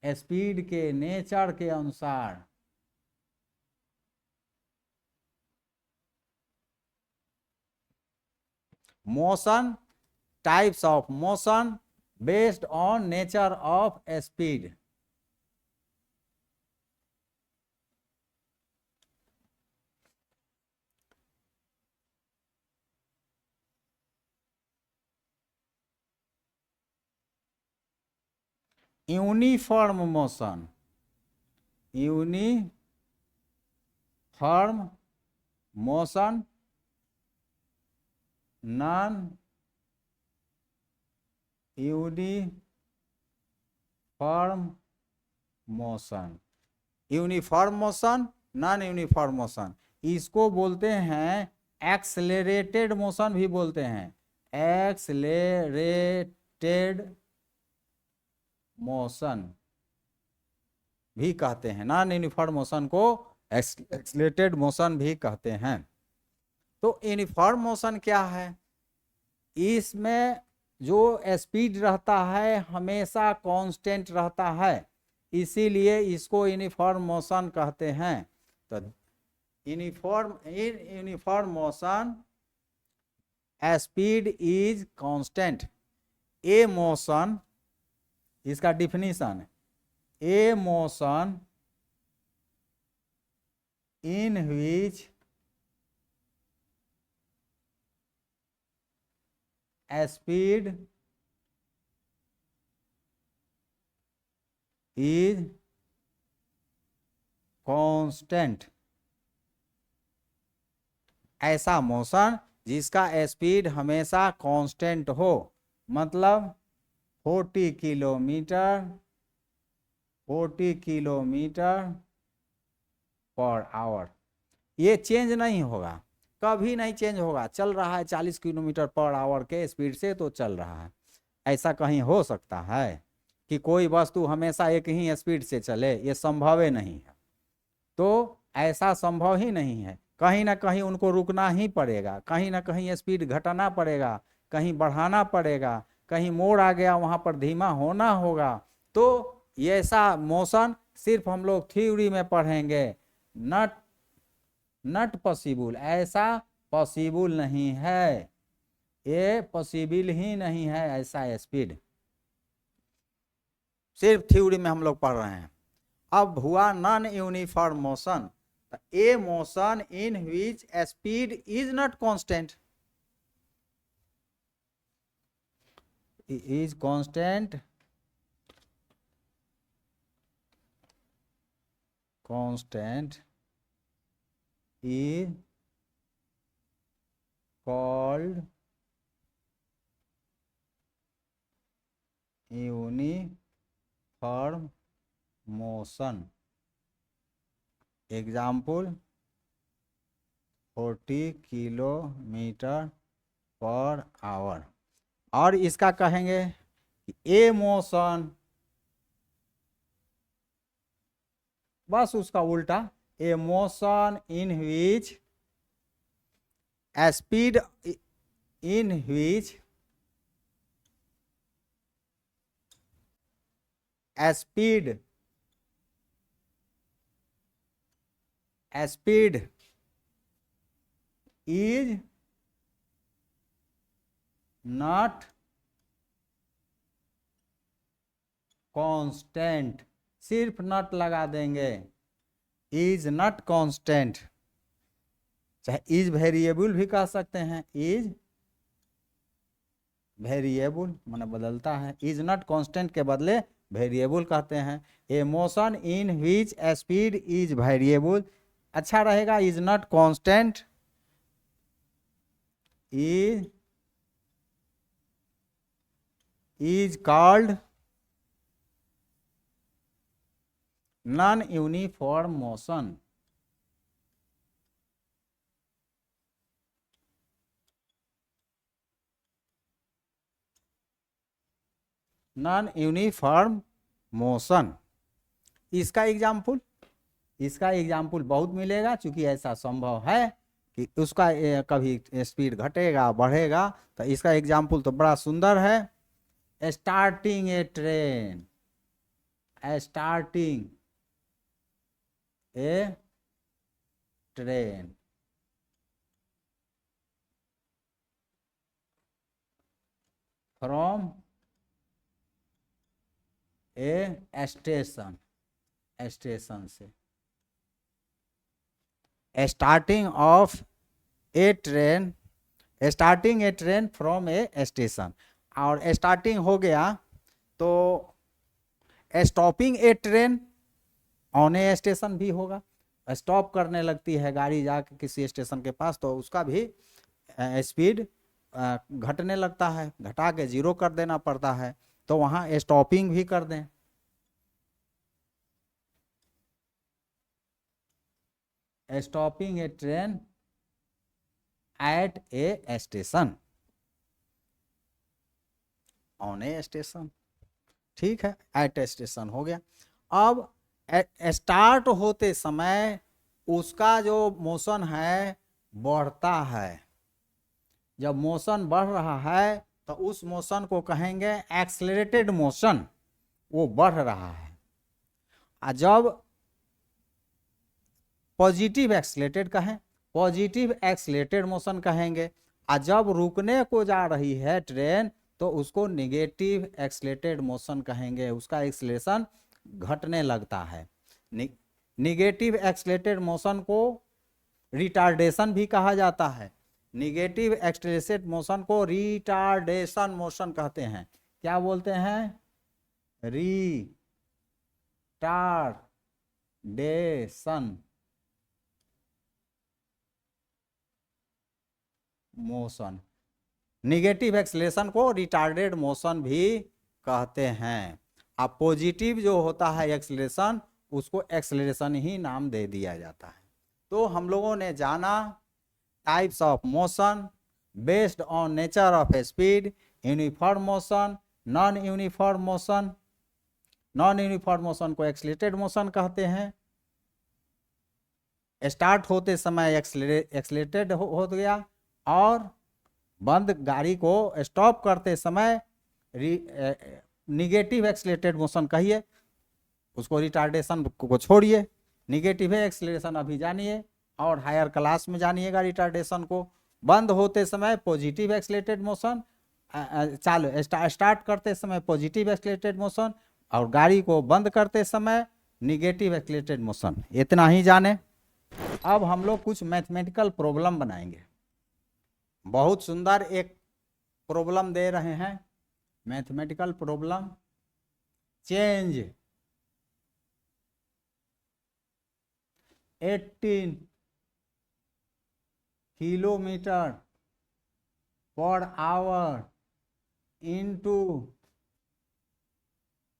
S1: speed के नेचर के अनुसार। Motion, types of motion based on nature of speed. Uniform motion, uniform motion, non uniform motion. Uniform motion, non uniform motion, इसको बोलते हैं एक्सेलरेटेड मोशन भी बोलते हैं, एक्सेलरेटेड मोशन भी कहते हैं। नॉन यूनिफॉर्म मोशन को एक्सेलरेटेड मोशन भी कहते हैं। तो यूनिफॉर्म मोशन क्या है? इसमें जो स्पीड रहता है हमेशा कांस्टेंट रहता है, इसीलिए इसको यूनिफॉर्म मोशन कहते हैं। तो uniform motion speed is constant. A motion, इसका definition, a motion in which speed is constant, ऐसा मोशन जिसका स्पीड हमेशा कांस्टेंट हो, मतलब 40 किलोमीटर पर आवर, ये चेंज नहीं होगा, कभी नहीं चेंज होगा। चल रहा है 40 किलोमीटर पर आवर के स्पीड से तो चल रहा है। ऐसा कहीं हो सकता है कि कोई वस्तु हमेशा एक ही स्पीड से चले? ये संभव ही नहीं है। तो ऐसा संभव ही नहीं है, कहीं ना कहीं उनको रुकना ही पड़ेगा, कहीं ना कहीं स्पीड घटाना पड़ेगा, कहीं बढ़ाना पड़ेगा, कहीं मोड़ आ गया वहाँ पर धीमा होना होगा। तो ये ऐसा मोशन सिर्फ हम लोग थ्योरी में पढ़ेंगे, नॉट पॉसिबल, ऐसा पॉसिबल नहीं है, ये पॉसिबल ही नहीं है ऐसा स्पीड, सिर्फ थ्योरी में हम लोग पढ़ रहे हैं। अब हुआ non uniform motion, a motion in which speed is not constant, is constant, constant is called uniform motion. Example 40 kilometre per hour. और इसका कहेंगे ए मोशन, बस उसका उल्टा, a motion in which speed in which speed is not constant, सिर्फ not लगा देंगे, is not constant, चाहे इज वेरिएबल भी कह सकते हैं, इज वेरिएबल माने बदलता है, इज नॉट कांस्टेंट के बदले वेरिएबल कहते हैं। A motion in which speed is variable, अच्छा रहेगा, is not constant, is called non uniform motion. Non uniform motion, इसका एग्जाम्पल बहुत मिलेगा, क्योंकि ऐसा संभव है कि उसका कभी स्पीड घटेगा बढ़ेगा। तो इसका एग्जाम्पल तो बड़ा सुंदर है, starting a train, starting a train, from a station, station से, starting of a train, starting a train from a station. और स्टार्टिंग हो गया तो stopping a train on a station भी होगा, स्टॉप करने लगती है गाड़ी जाके किसी स्टेशन के पास, तो उसका भी स्पीड घटने लगता है, घटा के 0 कर देना पड़ता है, तो वहाँ स्टॉपिंग भी कर दें। Stopping a train eight A station, on a station, ठीक है, एट ए स्टेशन हो गया। अब स्टार्ट होते समय उसका जो मोशन है बढ़ता है, जब मोशन बढ़ रहा है तो उस मोशन को कहेंगे एक्सेलरेटेड मोशन, वो बढ़ रहा है। जब पॉजिटिव एक्सेलरेटेड कहें, पॉजिटिव एक्सेलरेटेड मोशन कहेंगे। जब रुकने को जा रही है ट्रेन तो उसको निगेटिव एक्सेलरेटेड मोशन कहेंगे, उसका एक्सेलरेशन घटने लगता है। निगेटिव एक्सेलरेटेड मोशन को रिटार्डेशन भी कहा जाता है, निगेटिव एक्सेलरेटेड मोशन को रिटार्डेशन मोशन कहते हैं। क्या बोलते हैं? रिटार्डेशन मोशन, निगेटिव एक्सेलरेशन को रिटार्डेड मोशन भी कहते हैं। अब पॉजिटिव जो होता है एक्सेलरेशन, उसको एक्सेलरेशन ही नाम दे दिया जाता है। तो हम लोगों ने जाना types of motion based on nature of speed, uniform motion, non uniform motion. Non uniform motion को एक्सीलरेटेड मोशन कहते हैं। स्टार्ट होते समय एक्सीलरेटेड हो गया और बंद गाड़ी को स्टॉप करते समय निगेटिव एक्सीलरेटेड मोशन कहिए, उसको रिटार्डेशन को छोड़िए। निगेटिव है एक्सीलरेशन अभी जानिए और हायर क्लास में जानिएगा रिटार्डेशन को। बंद होते समय पॉजिटिव एक्सीलरेटेड मोशन, चालू स्टार्ट करते समय पॉजिटिव एक्सीलरेटेड मोशन और गाड़ी को बंद करते समय निगेटिव एक्सीलरेटेड मोशन। इतना ही जाने। अब हम लोग कुछ मैथमेटिकल प्रॉब्लम बनाएंगे। बहुत सुंदर एक प्रॉब्लम दे रहे हैं, mathematical problem. Change 18 kilometre per hour into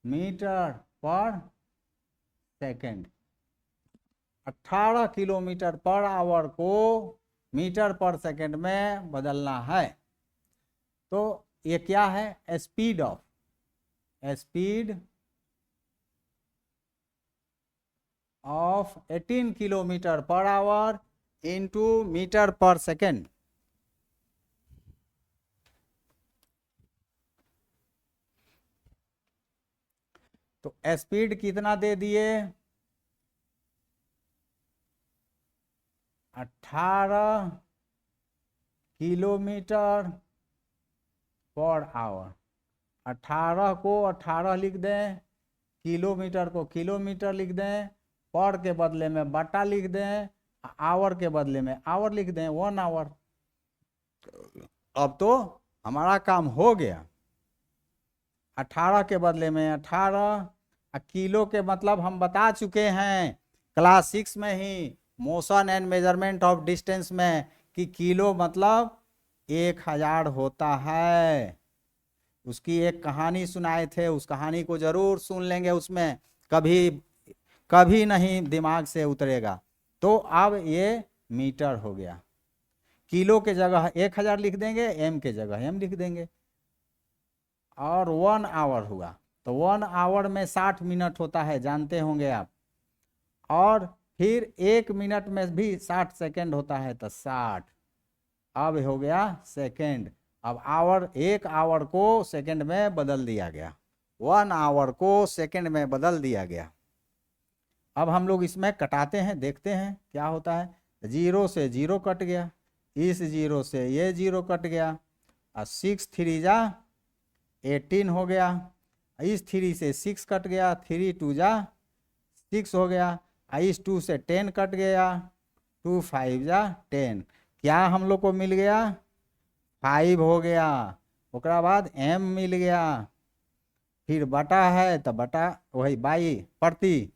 S1: metre per second. 18 kilometre per hour को मीटर पर सेकंड में बदलना है। तो ये क्या है? Speed of 18 kilometre per hour into metre per second. तो स्पीड कितना दे दिए? 18 किलोमीटर पर आवर। 18 को 18 लिख दें, किलोमीटर को किलोमीटर लिख दें, पर के बदले में बटा लिख दें, आवर के बदले में आवर लिख दें, 1 आवर। अब तो हमारा काम हो गया। 18 के बदले में 18, किलो के मतलब हम बता चुके हैं क्लास 6 में ही motion and measurement of distance में कि किलो मतलब 1000 होता है। उसकी एक कहानी सुनाए थे, उस कहानी को जरूर सुन लेंगे, उसमें कभी नहीं दिमाग से उतरेगा। तो अब ये मीटर हो गया। किलो के जगह 1000 लिख देंगे, एम के जगह एम लिख देंगे। और 1 आवर हुआ तो 1 आवर में 60 मिनट होता है, जानते होंगे आप। और फिर 1 मिनट में भी 60 सेकंड होता है, तो 60 अब हो गया सेकंड। अब आवर, 1 आवर को सेकंड में बदल दिया गया, 1 आवर को सेकंड में बदल दिया गया। अब हम लोग इसमें कटाते हैं, देखते हैं क्या होता है। 0 से 0 कट गया, इस 0 से ये 0 कट गया, और 6 3 जा 18 हो गया, इस 3 से 6 कट गया, 3 2 जा 6 हो गया, इस 2 से 10 कट गया, 2 5 जा 10। क्या हम लोग को मिल गया? 5 हो गया। उसके बाद m मिल गया, फिर बटा है तो बटा वही बाई प्रति,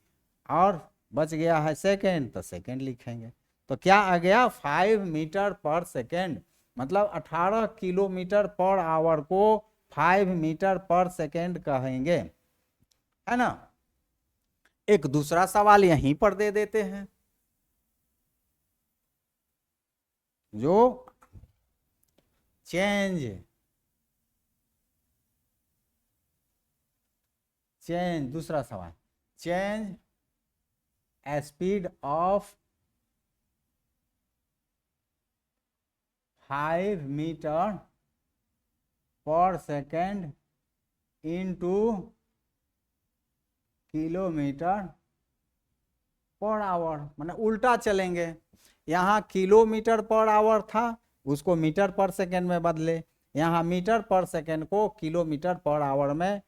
S1: और बच गया है सेकंड, तो सेकंड लिखेंगे। तो क्या आ गया? 5 मीटर पर सेकंड। मतलब 18 किलोमीटर पर आवर को 5 मीटर पर सेकंड कहेंगे, है ना। एक दूसरा सवाल यहीं पर दे देते हैं, जो चेंज दूसरा सवाल, change speed of 5 metre per second into kilometre per our. माने उल्टा चलेंगे, यहाँ किलोमीटर पर आवर था, उसको मीटर पर सेकंड में बदले, यहाँ मीटर पर सेकंड को किलोमीटर पर आवर में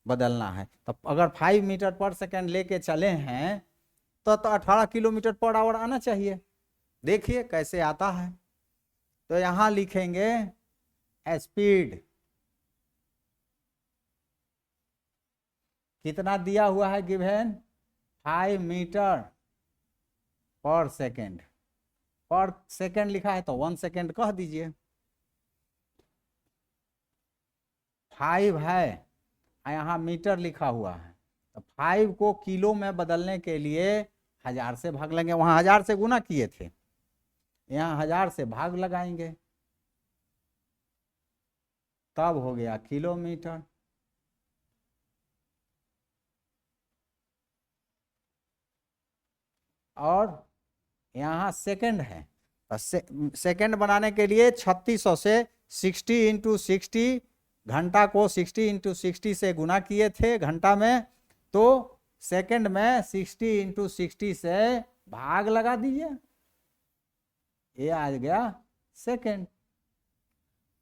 S1: बदलना है। तो अगर 5 मीटर पर सेकंड लेके चले हैं तो 18 किलोमीटर पर आवर आना चाहिए। देखिए कैसे आता है। तो यहाँ लिखेंगे स्पीड कितना दिया हुआ है, गिवन 5 मीटर पर सेकंड। पर सेकंड लिखा है तो 1 सेकंड कह दीजिए। 5 है, यहाँ मीटर लिखा हुआ है, तो 5 को किलो में बदलने के लिए 1000 से भाग लेंगे, वहां 1000 से गुना किए थे, यहाँ 1000 से भाग लगाएंगे, तब हो गया किलोमीटर। और यहाँ सेकंड है, सेकंड बनाने के लिए 3600 से 60 इंटू 60, घंटा को 60 इंटू 60 से गुना किए थे घंटा में, तो सेकंड में 60 इंटू 60 से भाग लगा दीजिए, ये आ गया सेकंड।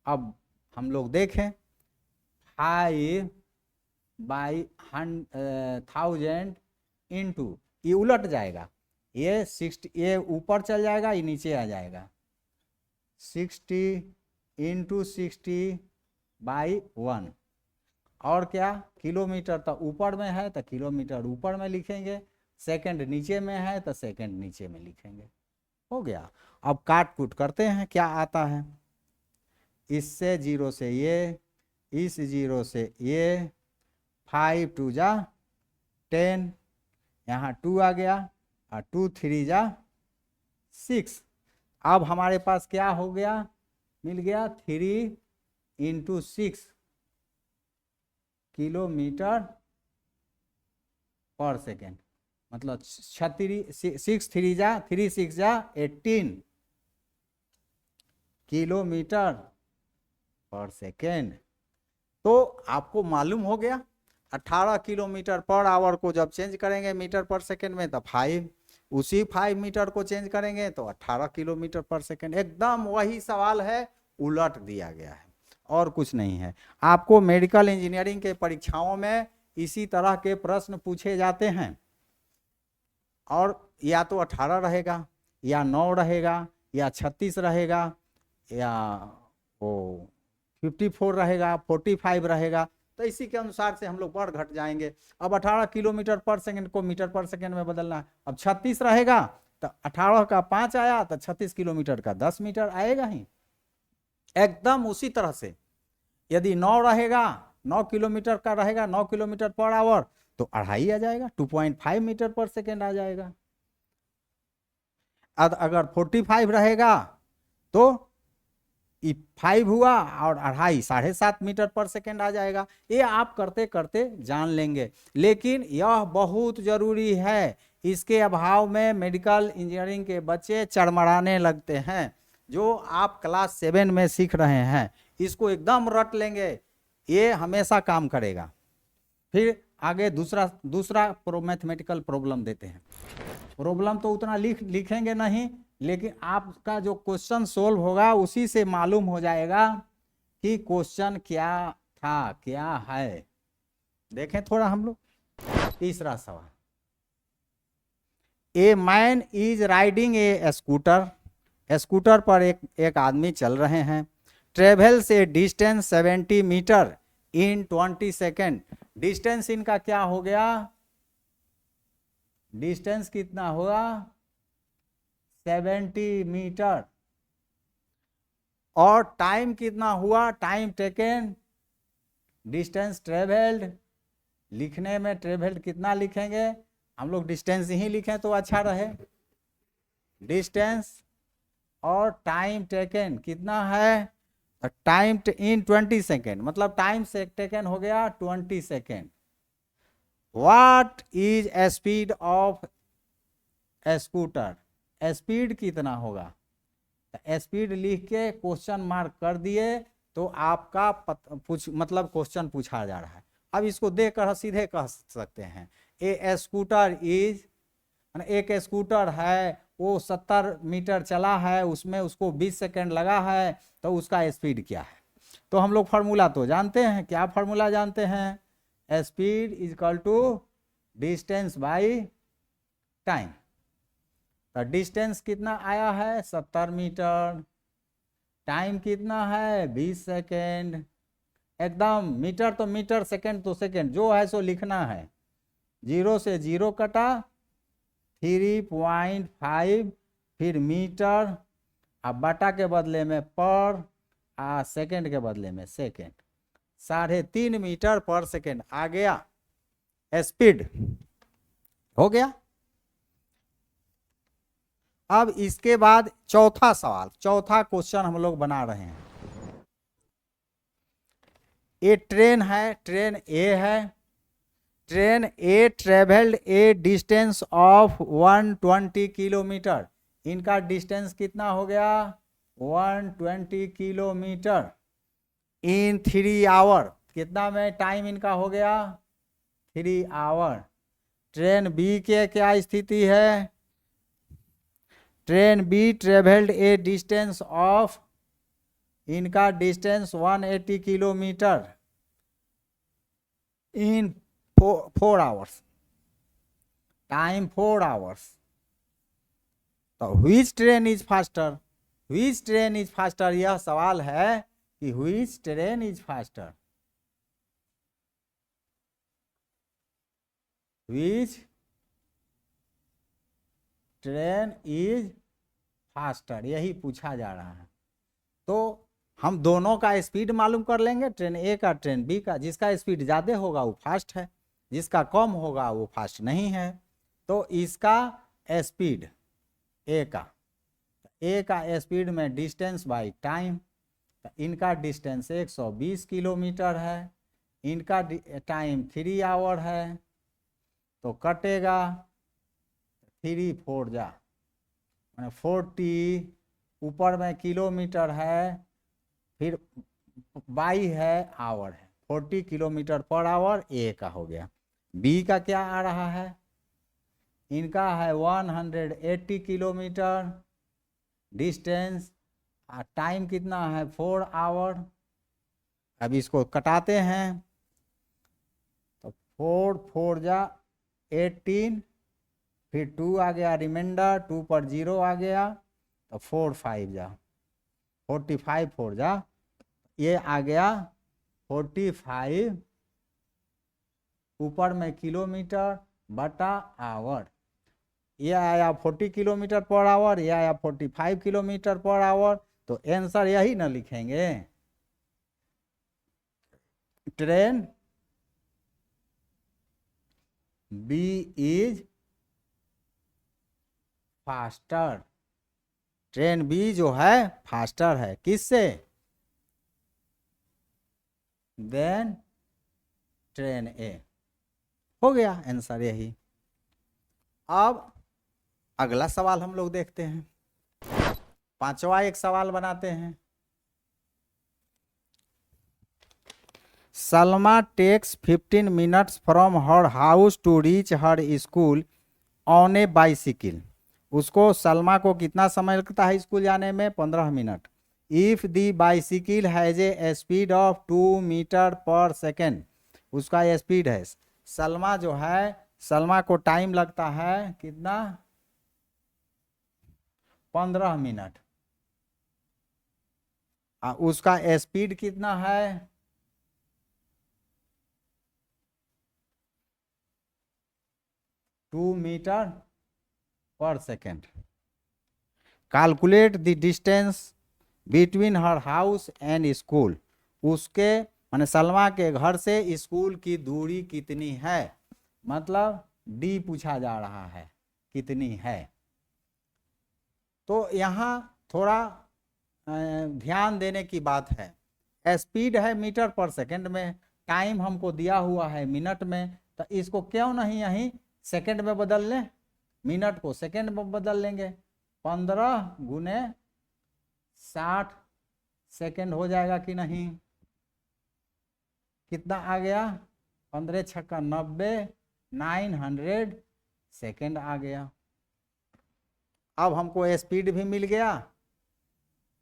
S1: अब हम लोग देखें 5/1000 इंटू, ये उलट जाएगा, ये 60, ये ऊपर चल जाएगा, ये नीचे आ जाएगा, 60 इंटू 60/1। और क्या, किलोमीटर तो ऊपर में है तो किलोमीटर ऊपर में लिखेंगे, सेकंड नीचे में है तो सेकंड नीचे में लिखेंगे, हो गया। अब काट कूट करते हैं, क्या आता है, इससे 0 से ये, इस 0 से ये, 5 2 जा 10, यहाँ 2 आ गया, और 2 3 जा 6। अब हमारे पास क्या हो गया, मिल गया 3 इंटू 6 किलोमीटर पर सेकेंड, मतलब 6 3 जा 3 6 जा 18 किलोमीटर पर सेकेंड। तो आपको मालूम हो गया 18 किलोमीटर पर आवर को जब चेंज करेंगे मीटर पर सेकेंड में तो 5, उसी 5 मीटर को चेंज करेंगे तो 18 किलोमीटर पर सेकेंड। एकदम वही सवाल है, उलट दिया गया है और कुछ नहीं है। आपको मेडिकल इंजीनियरिंग के परीक्षाओं में इसी तरह के प्रश्न पूछे जाते हैं, और या तो 18 रहेगा, या 9 रहेगा, या 36 रहेगा, या वो 54 रहेगा, 45 रहेगा, तो इसी के अनुसार से हम लोग बढ़ घट जाएंगे। अब 18 किलोमीटर पर सेकंड को मीटर पर सेकंड में बदलना है। अब 36 रहेगा तो 18 का 5 आया तो 36 किलोमीटर का 10 मीटर आएगा ही। एकदम उसी तरह से यदि 9 रहेगा, 9 किलोमीटर का रहेगा, 9 किलोमीटर पर आवर, तो 2.5 आ जाएगा, 2.5 मीटर पर सेकेंड आ जाएगा। अगर 45 रहेगा तो 5 हुआ और 2.5, 7.5 मीटर पर सेकेंड आ जाएगा। ये आप करते करते जान लेंगे, लेकिन यह बहुत जरूरी है, इसके अभाव में मेडिकल इंजीनियरिंग के बच्चे चरमराने लगते हैं। जो आप क्लास 7 में सीख रहे हैं इसको एकदम रट लेंगे, ये हमेशा काम करेगा। फिर आगे दूसरा मैथमेटिकल प्रॉब्लम देते हैं। प्रॉब्लम तो उतना लिखेंगे नहीं, लेकिन आपका जो क्वेश्चन सोल्व होगा उसी से मालूम हो जाएगा कि क्वेश्चन क्या था, क्या है। देखें थोड़ा हम लोग तीसरा सवाल। A man is riding A scooter, scooter पर एक आदमी चल रहे हैं। ट्रेवल से डिस्टेंस 70 मीटर इन 20 सेकेंड। डिस्टेंस इनका क्या हो गया, डिस्टेंस कितना होगा 70 मीटर, और टाइम कितना हुआ, टाइम टेकन, डिस्टेंस ट्रेवल्ड। लिखने में ट्रेवल्ड कितना लिखेंगे, हम लोग डिस्टेंस ही लिखें तो अच्छा रहे। डिस्टेंस और टाइम टेकन कितना है, टाइम इन 20 सेकेंड, मतलब टाइम से टेकन हो गया 20 second. What is speed of scooter, speed कितना होगा, स्पीड लिख के क्वेश्चन मार्क कर दिए तो आपका मतलब क्वेश्चन पूछा जा रहा है। अब इसको देकर सीधे कह सकते हैं ए स्कूटर इज, एक स्कूटर है वो 70 मीटर चला है, उसमें उसको 20 सेकेंड लगा है, तो उसका स्पीड क्या है। तो हम लोग फार्मूला तो जानते हैं, क्या फार्मूला जानते हैं, speed is equal to distance by time. तो डिस्टेंस कितना आया है 70 मीटर, टाइम कितना है 20 सेकेंड। एकदम मीटर तो मीटर, सेकेंड तो सेकेंड, जो है सो लिखना है। 0 से 0 कटा, 3.5, फिर मीटर, अब बटा के बदले में पर, सेकेंड के बदले में सेकेंड, 3.5 मीटर पर सेकेंड आ गया स्पीड, हो गया। अब इसके बाद चौथा सवाल, चौथा क्वेश्चन हम लोग बना रहे हैं। ये ट्रेन है, ट्रेन ए है। Train A travelled a distance of 120 kilometre. इनका डिस्टेंस कितना हो गया? 120 किलोमीटर इन 3 आवर। कितना में टाइम इनका हो गया? 3 आवर। ट्रेन बी के क्या स्थिति है? Train B travelled a distance of, इनका distance 180 kilometre in 4 hours, time 4 hours. तो which train is faster? Which train is faster, यह सवाल है कि which train is faster, which train is faster, यही पूछा जा रहा है। तो हम दोनों का स्पीड मालूम कर लेंगे, ट्रेन ए का ट्रेन बी का। जिसका स्पीड ज़्यादा होगा वो फास्ट है, जिसका कम होगा वो फास्ट नहीं है। तो इसका स्पीड ए का स्पीड में डिस्टेंस बाई टाइम, इनका डिस्टेंस 120 किलोमीटर है, इनका टाइम 3 आवर है। तो कटेगा 3 4 जा मैंने 40, ऊपर में किलोमीटर है, फिर बाई है, आवर है। 40 किलोमीटर पर आवर ए का हो गया। बी का क्या आ रहा है? इनका है 180 किलोमीटर डिस्टेंस, टाइम कितना है? 4 आवर। अब इसको कटाते हैं तो 4 4 जा 18, फिर 2 आ गया रिमाइंडर, 2 पर 0 आ गया, तो 4 5 जा 45, 4 जा ये आ गया 45, ऊपर में किलोमीटर बटा आवर। ये आया 40 किलोमीटर पर आवर, ये आया 45 किलोमीटर पर आवर। तो आंसर यही ना लिखेंगे, train B is faster. Train B जो है फास्टर है, किससे? Than train A. हो गया आंसर यही। अब अगला सवाल हम लोग देखते हैं। पांचवा एक सवाल बनाते हैं। Salma takes 15 minutes from her house to reach her school on a bicycle. उसको, सलमा को कितना समय लगता है स्कूल जाने में? 15 minute. If the bicycle has a speed of 2 metre per second, उसका स्पीड है। सलमा जो है, सलमा को टाइम लगता है कितना? 15 मिनट। उसका स्पीड कितना है? 2 metre per second. Calculate the distance between her house and school. उसके माने सलमा के घर से स्कूल की दूरी कितनी है? मतलब डी पूछा जा रहा है, कितनी है। तो यहाँ थोड़ा ध्यान देने की बात है। स्पीड है मीटर पर सेकंड में, टाइम हमको दिया हुआ है मिनट में, तो इसको क्यों नहीं यहीं सेकंड में बदल लें? मिनट को सेकंड में बदल लेंगे। 15 गुने 60 सेकंड हो जाएगा कि नहीं? कितना आ गया? 15 छक्का 90, 900 सेकंड आ गया। अब हमको स्पीड भी मिल गया,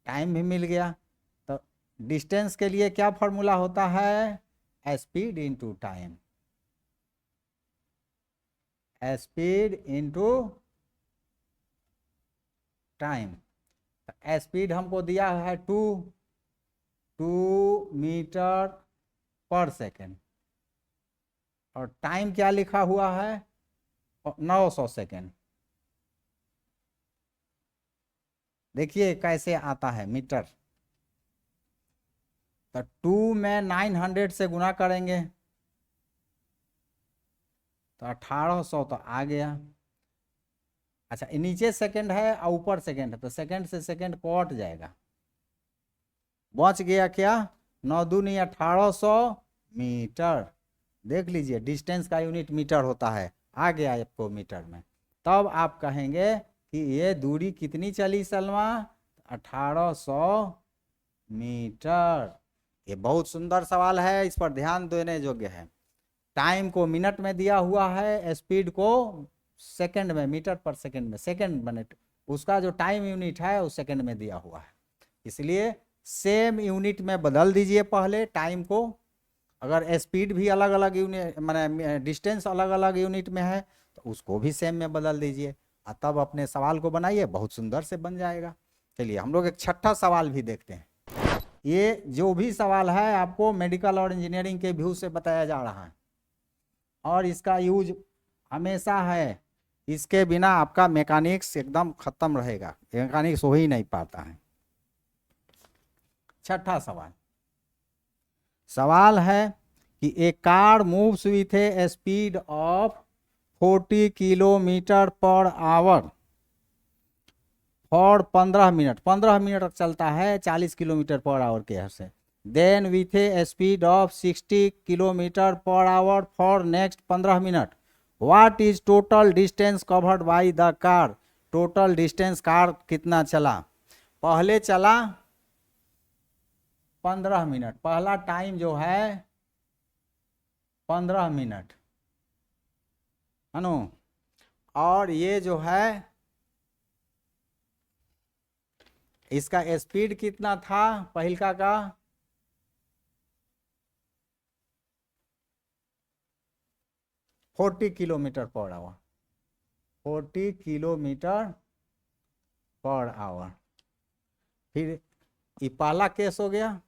S1: टाइम भी मिल गया। तो डिस्टेंस के लिए क्या फॉर्मूला होता है? Speed into time, speed into time. Speed हमको दिया है 2 मीटर पर सेकेंड, और टाइम क्या लिखा हुआ है? 900 सेकेंड। देखिए कैसे आता है मीटर। तो 2 में 900 से गुना करेंगे तो 1800 तो आ गया। अच्छा, नीचे सेकंड है और ऊपर सेकंड है, तो सेकंड से सेकंड कट जाएगा, बच गया क्या, 9 दूनी 1800 मीटर। देख लीजिए डिस्टेंस का यूनिट मीटर होता है, आ गया आपको मीटर में। तब आप कहेंगे कि ये दूरी कितनी चली सलमा, 1800 मीटर। ये बहुत सुंदर सवाल है, इस पर ध्यान देने योग्य है। टाइम को मिनट में दिया हुआ है, स्पीड को सेकंड में, मीटर पर सेकंड में, सेकंड मिनट, उसका जो टाइम यूनिट है वो सेकंड में दिया हुआ है। इसलिए सेम यूनिट में बदल दीजिए पहले टाइम को। अगर स्पीड भी अलग अलग यूनिट, माने डिस्टेंस अलग अलग यूनिट में है, तो उसको भी सेम में बदल दीजिए और तब अपने सवाल को बनाइए, बहुत सुंदर से बन जाएगा। चलिए हम लोग एक छठा सवाल भी देखते हैं। ये जो भी सवाल है आपको मेडिकल और इंजीनियरिंग के व्यू से बताया जा रहा है, और इसका यूज हमेशा है, इसके बिना आपका मैकेनिक्स एकदम खत्म रहेगा, मैकेनिक्स हो ही नहीं पाता है। छठा सवाल, सवाल है कि a car moves with a speed of 40 kilometre per hour for 15 minute, 15 minute तक चलता है 40 किलोमीटर पर आवर के से। Then with a speed of 60 kilometre per hour for next 15 minute, what is total distance covered by the car. Total distance car कितना चला, पहले चला 15 minute, पहला टाइम जो है 15 मिनट है नो, और ये जो है इसका स्पीड कितना था पहिलका का, 40 kilometre per our, 40 kilometre per our. फिर ये पहला केस हो गया,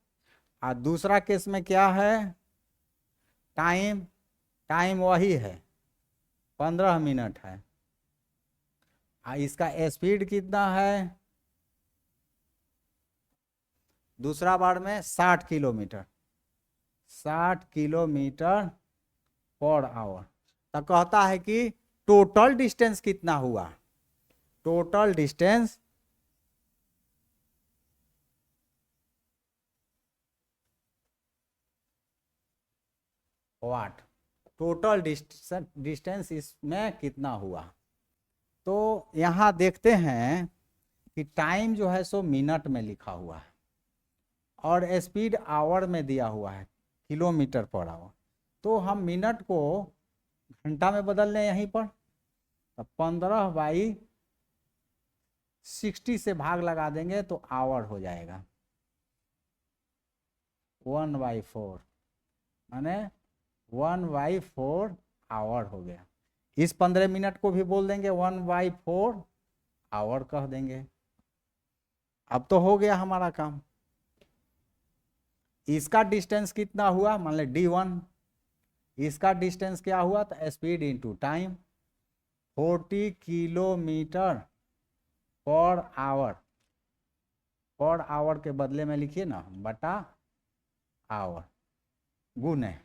S1: और दूसरा केस में क्या है, टाइम, टाइम वही है 15 मिनट है, और इसका स्पीड कितना है, दूसरा बार में 60 किलोमीटर, 60 किलोमीटर पर आवर। तो कहता है कि टोटल डिस्टेंस कितना हुआ, total distance what, total distance इसमें कितना हुआ। तो यहाँ देखते हैं कि टाइम जो है सो मिनट में लिखा हुआ है, और स्पीड आवर में दिया हुआ है, किलोमीटर पर आवर। तो हम मिनट को घंटा में बदल लें यहीं पर, तो 15/60 से भाग लगा देंगे तो आवर हो जाएगा, 1/4, माने 1/4 आवर हो गया। इस 15 मिनट को भी बोल देंगे 1/4 आवर कह देंगे। अब तो हो गया हमारा काम। इसका डिस्टेंस कितना हुआ, मान ले d1, इसका डिस्टेंस क्या हुआ, तो speed into time, 40 kilometre per our, per hour के बदले में लिखिए ना बटा आवर, गुने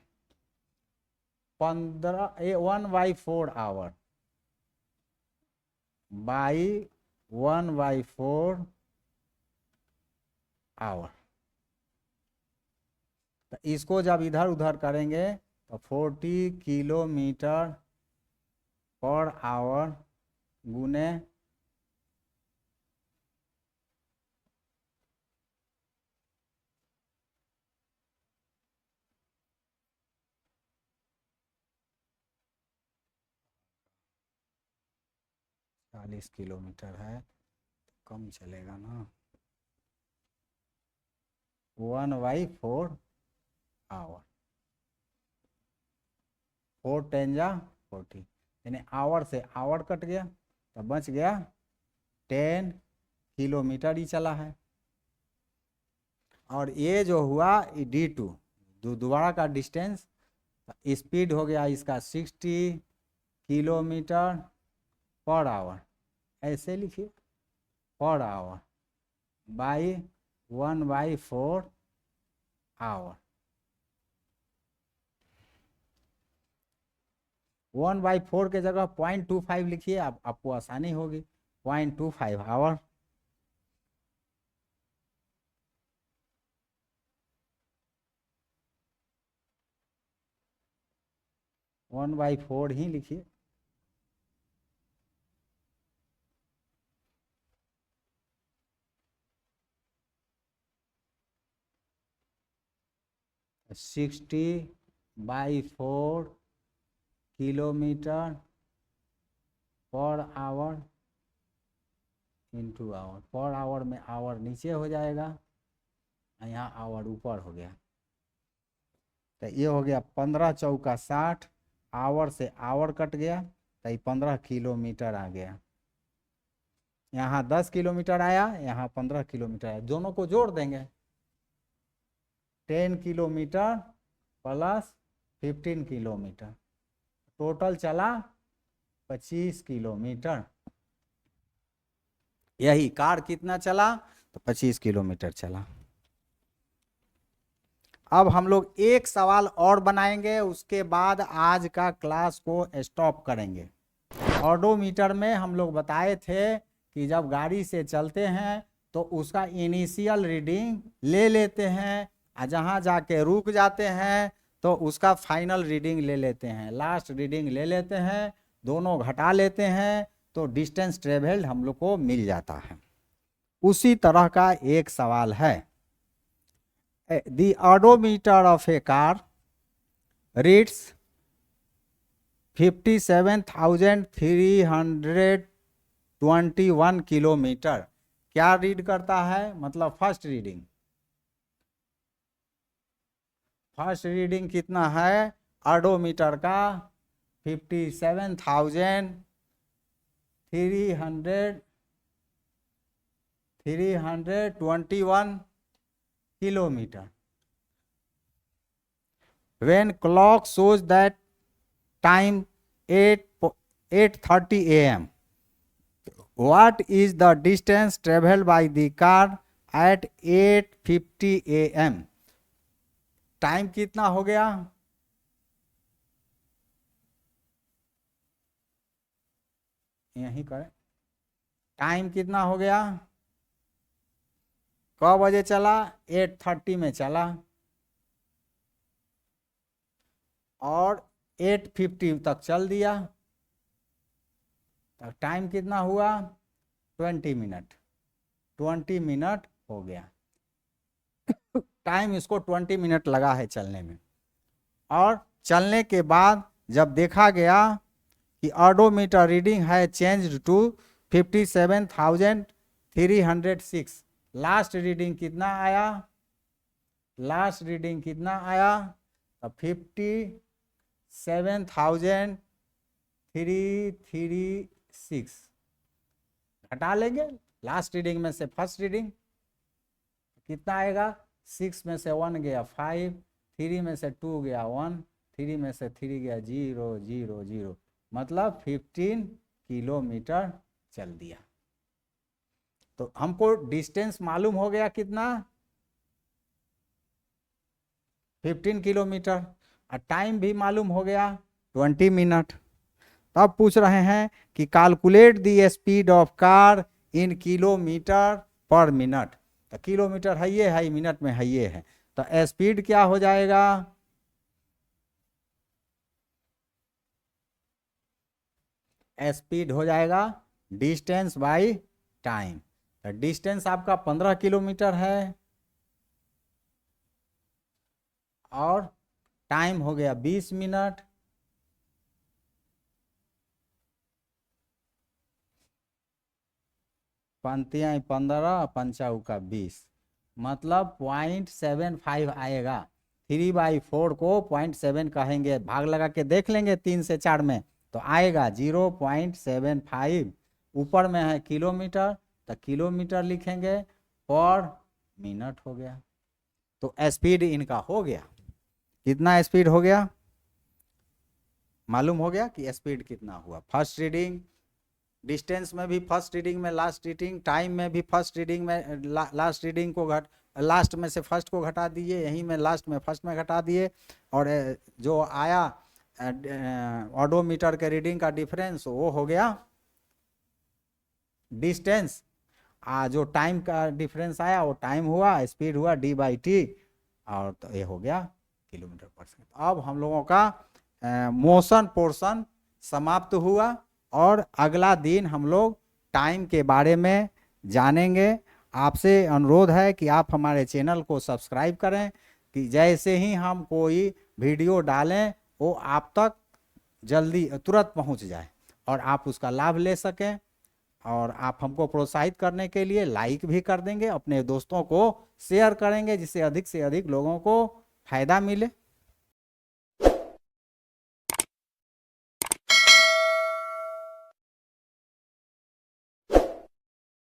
S1: 1/4 आवर बाई 1/4 आवर। तो इसको जब इधर उधर करेंगे तो 40 किलोमीटर पर आवर गुने 40 किलोमीटर है, कम चलेगा ना, 1/4 आवर, 4 10 जा 40, यानी आवर से आवर कट गया तो बच गया 10 किलोमीटर ही चला है। और ये जो हुआ d2, दोबारा का डिस्टेंस, स्पीड हो गया इसका 60 किलोमीटर पर आवर, ऐसे लिखिए पर आवर बाई 1/4 आवर, 1/4 के जगह 0.25 लिखिए, आपको आसानी होगी। 0.25 आवर। वन बाई फोर ही लिखिए। Sixty by 4 kilometre per hour into hour. Per hour में आवर नीचे हो जाएगा, यहाँ आवर ऊपर हो गया। तो ये हो गया 15 चौका 60, आवर से आवर कट गया, तो ये 15 किलोमीटर आ गया। यहाँ 10 किलोमीटर आया, यहाँ 15 किलोमीटर आया, दोनों को जोड़ देंगे। 10 किलोमीटर प्लस 15 किलोमीटर, टोटल चला 25 किलोमीटर। यही कार कितना चला, तो 25 किलोमीटर चला। अब हम लोग एक सवाल और बनाएंगे, उसके बाद आज का क्लास को स्टॉप करेंगे। ऑडोमीटर में हम लोग बताए थे कि जब गाड़ी से चलते हैं तो उसका इनिशियल रीडिंग ले लेते हैं, और जहाँ जाके रुक जाते हैं तो उसका फाइनल रीडिंग ले लेते हैं, लास्ट रीडिंग ले लेते हैं, दोनों घटा लेते हैं, तो डिस्टेंस ट्रेवल्ड हम लोग को मिल जाता है। उसी तरह का एक सवाल है। The odometer of A car reads 57,321 kilometre. क्या रीड करता है, मतलब फर्स्ट रीडिंग। फर्स्ट रीडिंग कितना है ऑडोमीटर का, 57,321 kilometre. When clock shows that time 8:30 AM, what is the distance traveled by the car at 8:50 AM? Time कितना हो गया, यही करें। टाइम कितना हो गया, कब बजे चला, 8:30 में चला, और 8:50 तक चल दिया, तो टाइम कितना हुआ, 20 मिनट। 20 मिनट हो गया। टाइम इसको 20 मिनट लगा है चलने में। और चलने के बाद जब देखा गया कि ऑडोमीटर रीडिंग है चेंज टू 57,306, लास्ट रीडिंग कितना आया, लास्ट रीडिंग कितना आया, 57,336। घटा लेंगे लास्ट रीडिंग में से फर्स्ट रीडिंग, कितना आएगा, 6 में से 1 गया 5, 3 में से 2 गया 1, 3 में से 3 गया 0 0 0, मतलब 15 किलोमीटर चल दिया। तो हमको डिस्टेंस मालूम हो गया कितना, 15 किलोमीटर, और टाइम भी मालूम हो गया 20 मिनट। तब पूछ रहे हैं कि calculate the speed of car in kilometre पर मिनट। तो किलोमीटर है ये है, मिनट में है ये है, तो स्पीड क्या हो जाएगा, स्पीड हो जाएगा डिस्टेंस बाय टाइम। तो डिस्टेंस आपका 15 किलोमीटर है, और टाइम हो गया 20 मिनट, पंतियाँ 15, पंचाऊ का 20, मतलब 0.75 आएगा। 3/4 को 0.7 कहेंगे, भाग लगा के देख लेंगे 3 से 4 में, तो आएगा 0.75। ऊपर में है किलोमीटर, तो किलोमीटर लिखेंगे, पर मिनट हो गया। तो स्पीड इनका हो गया, कितना स्पीड हो गया, मालूम हो गया कि स्पीड कितना हुआ। फर्स्ट रीडिंग, डिस्टेंस में भी फर्स्ट रीडिंग में लास्ट रीडिंग, टाइम में भी फर्स्ट रीडिंग में लास्ट रीडिंग को लास्ट में से फर्स्ट को घटा दिए, यहीं में लास्ट में फर्स्ट में घटा दिए, और जो आया ऑडोमीटर के रीडिंग का डिफरेंस वो हो गया डिस्टेंस, जो टाइम का डिफरेंस आया वो टाइम हुआ, स्पीड हुआ d/t, और तो ये हो गया किलोमीटर पर सेकंड। अब हम लोगों का मोशन पोर्शन समाप्त हुआ और अगला दिन हम लोग टाइम के बारे में जानेंगे। आपसे अनुरोध है कि आप हमारे चैनल को सब्सक्राइब करें कि जैसे ही हम कोई वीडियो डालें वो आप तक जल्दी तुरंत पहुंच जाए और आप उसका लाभ ले सकें। और आप हमको प्रोत्साहित करने के लिए लाइक भी कर देंगे, अपने दोस्तों को शेयर करेंगे जिससे अधिक से अधिक लोगों को फायदा मिले।